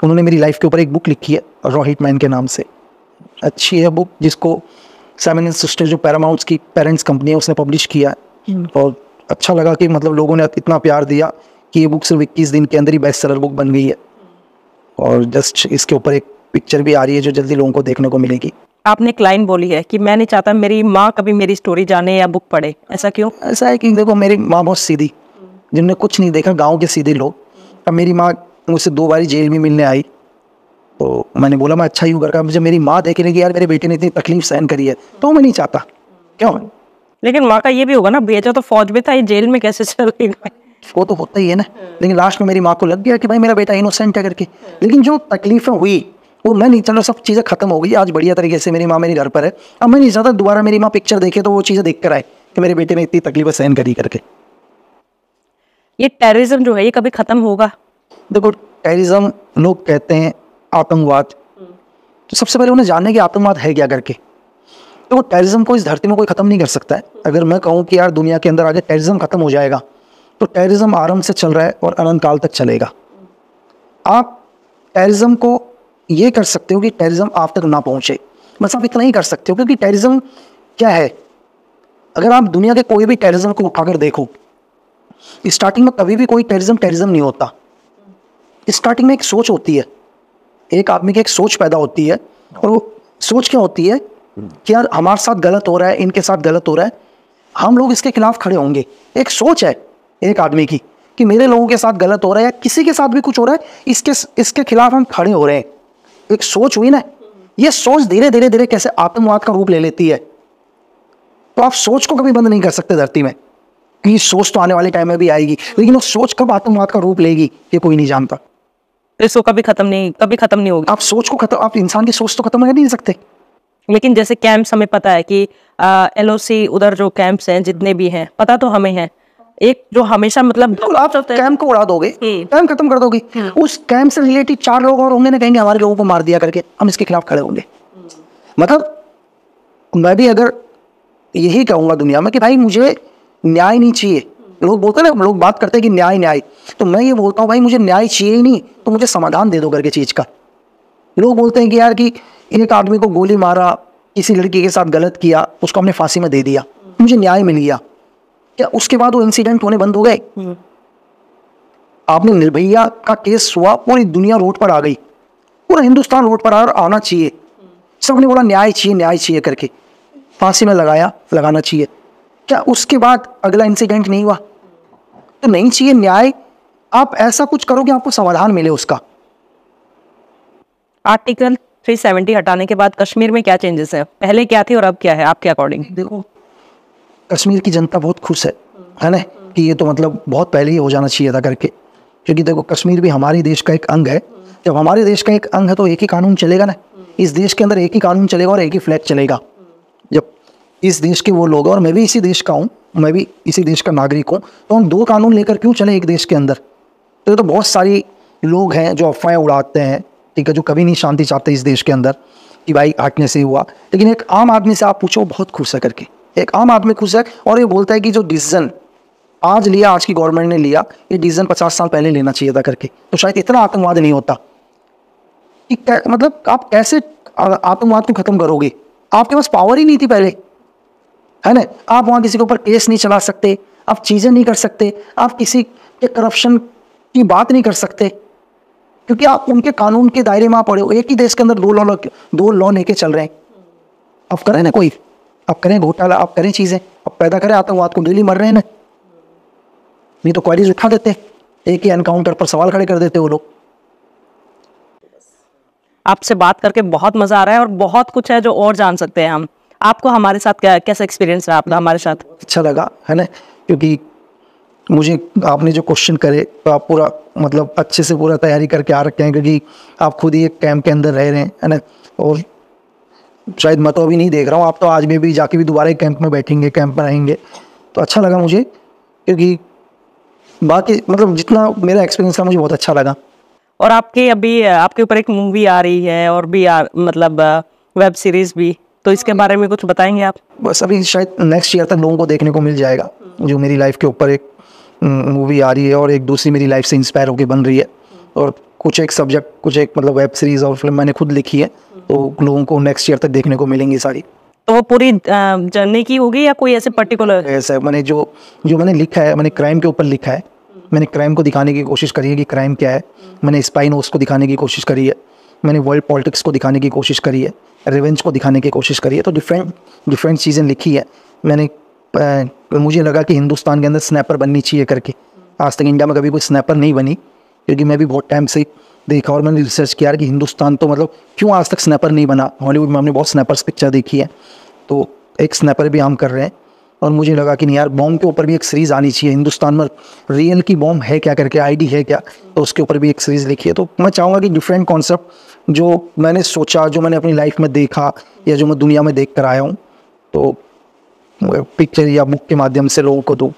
उन्होंने मेरी लाइफ के ऊपर एक बुक लिखी है रॉ हिटमैन के नाम से। अच्छी है बुक, जिसको सेवन सिस्टर जो पैरामाउंट्स की पेरेंट्स कंपनी है उसने पब्लिश किया है, और अच्छा लगा कि मतलब लोगों ने इतना प्यार दिया कि ये बुक सिर्फ 21 दिन के अंदर ही बेस्ट सेलर बुक बन गई है। और जस्ट इसके ऊपर एक पिक्चर भी आ रही है जो जल्दी लोगों को देखने को मिलेगी। आपने एक लाइन बोली है कि मैं नहीं चाहता मेरी माँ कभी मेरी स्टोरी जाने या बुक पढ़े, ऐसा क्यों? ऐसा है कि देखो मेरी माँ बहुत सीधी, जिनने कुछ नहीं देखा, गांव के सीधे लोग। अब मेरी माँ मुझसे 2 बार जेल में मिलने आई, तो मैंने बोला मैं अच्छा ही हूँ करके, मुझे मेरी माँ देख रही कि यार मेरे बेटे ने इतनी तकलीफ सहन करी है, तो मैं नहीं चाहता। क्यों? लेकिन माँ का ये भी होगा ना, भेजा तो फौज में था, ये जेल में कैसे चलेगा? वो तो होता ही है ना, लेकिन लास्ट में मेरी माँ को लग गया कि भाई मेरा बेटा इनोसेंट है करके। लेकिन जो तकलीफें हुई वो मैं नहीं, चलो सब चीज़ें खत्म हो गई, आज बढ़िया तरीके से मेरी माँ मेरे घर पर है। अब मैं नहीं चाहता दोबारा मेरी माँ पिक्चर देखे तो वो चीज़ें देख कर आए कि मेरे बेटे ने इतनी तकलीफें सहन करी करके। ये टेररिज्म जो है ये कभी खत्म होगा? देखो टेररिज्म लोग कहते हैं आतंकवाद, तो सबसे पहले उन्हें जानने की आतंकवाद है क्या करके। तो वो टेररिज्म को इस धरती में कोई ख़त्म नहीं कर सकता है। अगर मैं कहूँ कि यार दुनिया के अंदर आगे टेररिज्म खत्म हो जाएगा, तो टेररिज्म आरंभ से चल रहा है और अनंत काल तक चलेगा। आप टेररिज्म को ये कर सकते हो कि टेररिज्म आप तक ना पहुँचे, बस आप इतना ही कर सकते हो। क्योंकि टेररिज्म क्या है, अगर आप दुनिया के कोई भी टेररिज्म को उठाकर देखो, स्टार्टिंग में कभी भी कोई टेररिज्म नहीं होता। स्टार्टिंग में एक सोच होती है, एक आदमी की एक सोच पैदा होती है, और वो सोच क्या होती है कि यार हमारे साथ गलत हो रहा है, इनके साथ गलत हो रहा है, हम लोग इसके खिलाफ खड़े होंगे। एक सोच है एक आदमी की कि मेरे लोगों के साथ गलत हो रहा है या किसी के साथ भी कुछ हो रहा है, इसके खिलाफ हम खड़े हो रहे हैं। एक सोच हुई ना, ये सोच धीरे धीरे धीरे कैसे आतंकवाद का रूप ले लेती है। तो आप सोच को कभी बंद नहीं कर सकते धरती में, कि सोच तो आने वाले टाइम में भी आएगी, लेकिन वो सोच कब आतंकवाद का रूप लेगी ये कोई नहीं जानता। इसको कभी खत्म नहीं होगी। आप सोच को खत्म, आप इंसान की सोच तो खत्म कर नहीं सकते। लेकिन जैसे कैंप्स हमें पता है कि LOC उधर जो कैंप्स हैं जितने भी हैं, पता तो हमें है, एक जो हमेशा मतलब आप कैंप को उड़ा दोगे, कैंप खत्म कर दोगे, उस कैंप से रिलेटेड 4 लोग और होंगे ना, कहेंगे हमारे लोगों को मार दिया करके, हम इसके खिलाफ खड़े होंगे। मतलब मैं भी अगर यही कहूंगा दुनिया में कि भाई मुझे न्याय नहीं चाहिए, लोग बोलते हैं ना, लोग बात करते हैं कि न्याय, तो मैं ये बोलता हूँ भाई मुझे न्याय चाहिए ही नहीं, तो मुझे समाधान दे दो करके चीज का। लोग बोलते हैं कि यार कि एक आदमी को गोली मारा, किसी लड़की के साथ गलत किया, उसको हमने फांसी में दे दिया, मुझे न्याय मिल गया, क्या उसके बाद वो इंसिडेंट होने बंद हो गए? आपने निर्भया का केस हुआ, पूरी दुनिया रोड पर आ गई, पूरा हिंदुस्तान रोड पर आना चाहिए, सबने बोला न्याय चाहिए न्याय चाहिए करके, फांसी में लगाना चाहिए। क्या उसके बाद अगला इंसिडेंट नहीं हुआ? तो नहीं चाहिए न्याय, आप ऐसा कुछ करोगे आपको समाधान मिले उसका। आर्टिकल 370 हटाने के बाद कश्मीर में क्या चेंजेस है, पहले क्या थी और अब क्या है आपके अकॉर्डिंग? देखो, कश्मीर की जनता बहुत खुश है ना, कि ये तो मतलब बहुत पहले ही हो जाना चाहिए था करके, क्योंकि देखो कश्मीर भी हमारे देश का एक अंग है। जब हमारे देश का एक अंग है तो एक ही कानून चलेगा ना, इस देश के अंदर एक ही कानून चलेगा और एक ही फ्लैग चलेगा। जब इस देश के वो लोग, और मैं भी इसी देश का हूँ, मैं भी इसी देश का नागरिक हूँ, तो हम दो कानून लेकर क्यों चले एक देश के अंदर? तो बहुत सारी लोग हैं जो अफवाहें उड़ाते हैं, ठीक है, जो कभी नहीं शांति चाहते इस देश के अंदर कि भाई हटने से हुआ, लेकिन एक आम आदमी से आप पूछो बहुत खुश है करके, एक आम आदमी खुश है और ये बोलता है कि जो डिसीजन आज लिया, आज की गवर्नमेंट ने लिया, ये डिसीजन 50 साल पहले लेना चाहिए था करके, तो शायद इतना आतंकवाद नहीं होता। कि मतलब आप कैसे आतंकवाद को खत्म करोगे? आपके पास पावर ही नहीं थी पहले, है ना? आप वहाँ किसी के ऊपर केस नहीं चला सकते, आप चीज़ें नहीं कर सकते, आप किसी के करप्शन की बात नहीं कर सकते, क्योंकि आप उनके कानून के दायरे में आप पड़े हो। एक ही देश के अंदर दो लॉ लेके चल रहे हैं। आप करें ना कोई, आप करें घोटाला, आप करें चीज़ें, आप पैदा करें आतंकवाद को, डेली मर रहे हैं ना, नहीं तो क्वारीज उठा देते, एक ही एनकाउंटर पर सवाल खड़े कर देते वो लोग। आपसे बात करके बहुत मजा आ रहा है और बहुत कुछ है जो और जान सकते हैं हम। आपको हमारे साथ कैसा एक्सपीरियंस रहा आपका हमारे साथ? अच्छा लगा, है ना, क्योंकि मुझे आपने जो क्वेश्चन करे तो आप पूरा मतलब अच्छे से पूरा तैयारी करके आ रखे हैं, क्योंकि आप खुद ही एक कैंप के अंदर रह रहे हैं, है ना, और शायद मैं तो अभी नहीं देख रहा हूँ, आप तो आज में भी जाके भी दोबारा एक कैंप में बैठेंगे, कैंप में रहेंगे, तो अच्छा लगा मुझे, क्योंकि बाकी मतलब जितना मेरा एक्सपीरियंस था मुझे बहुत अच्छा लगा। और अभी आपके ऊपर एक मूवी आ रही है और भी मतलब वेब सीरीज भी, तो इसके बारे में कुछ बताएंगे आप? बस अभी शायद नेक्स्ट ईयर तक लोगों को देखने को मिल जाएगा, जो मेरी लाइफ के ऊपर एक मूवी आ रही है और एक दूसरी मेरी लाइफ से इंस्पायर होकर बन रही है, और कुछ एक सब्जेक्ट, कुछ एक मतलब वेब सीरीज़ और फिल्म मैंने खुद लिखी है, तो लोगों को नेक्स्ट ईयर तक देखने को मिलेंगी सारी। तो वो पूरी जर्नी की होगी या कोई ऐसे पर्टिकुलर? ऐसा मैंने जो मैंने लिखा है, मैंने क्राइम के ऊपर लिखा है, मैंने क्राइम को दिखाने की कोशिश करी है कि क्राइम क्या है, मैंने स्पाई नोट्स को दिखाने की कोशिश करी है, मैंने वर्ल्ड पॉलिटिक्स को दिखाने की कोशिश करी है, रिवेंज को दिखाने की कोशिश करी है, तो डिफरेंट चीज़ें लिखी है मैंने। मुझे लगा कि हिंदुस्तान के अंदर स्नैपर बननी चाहिए करके। आज तक इंडिया में कभी कोई स्नैपर नहीं बनी, क्योंकि मैं भी बहुत टाइम से देखा और मैंने रिसर्च किया कि हिंदुस्तान तो मतलब क्यों आज तक स्नैपर नहीं बना। हॉलीवुड में हमने बहुत स्नैपर्स पिक्चर देखी है, तो एक स्नैपर भी हम कर रहे हैं, और मुझे लगा कि नहीं यार, बॉम्ब के ऊपर भी एक सीरीज़ आनी चाहिए, हिंदुस्तान में रियल की बॉम्ब है क्या करके, आईडी है क्या, तो उसके ऊपर भी एक सीरीज़ लिखी है। तो मैं चाहूँगा कि डिफरेंट कॉन्सेप्ट जो मैंने सोचा, जो मैंने अपनी लाइफ में देखा या जो मैं दुनिया में देख कर आया हूँ, तो पिक्चर या बुक के माध्यम से लोगों को दूँ।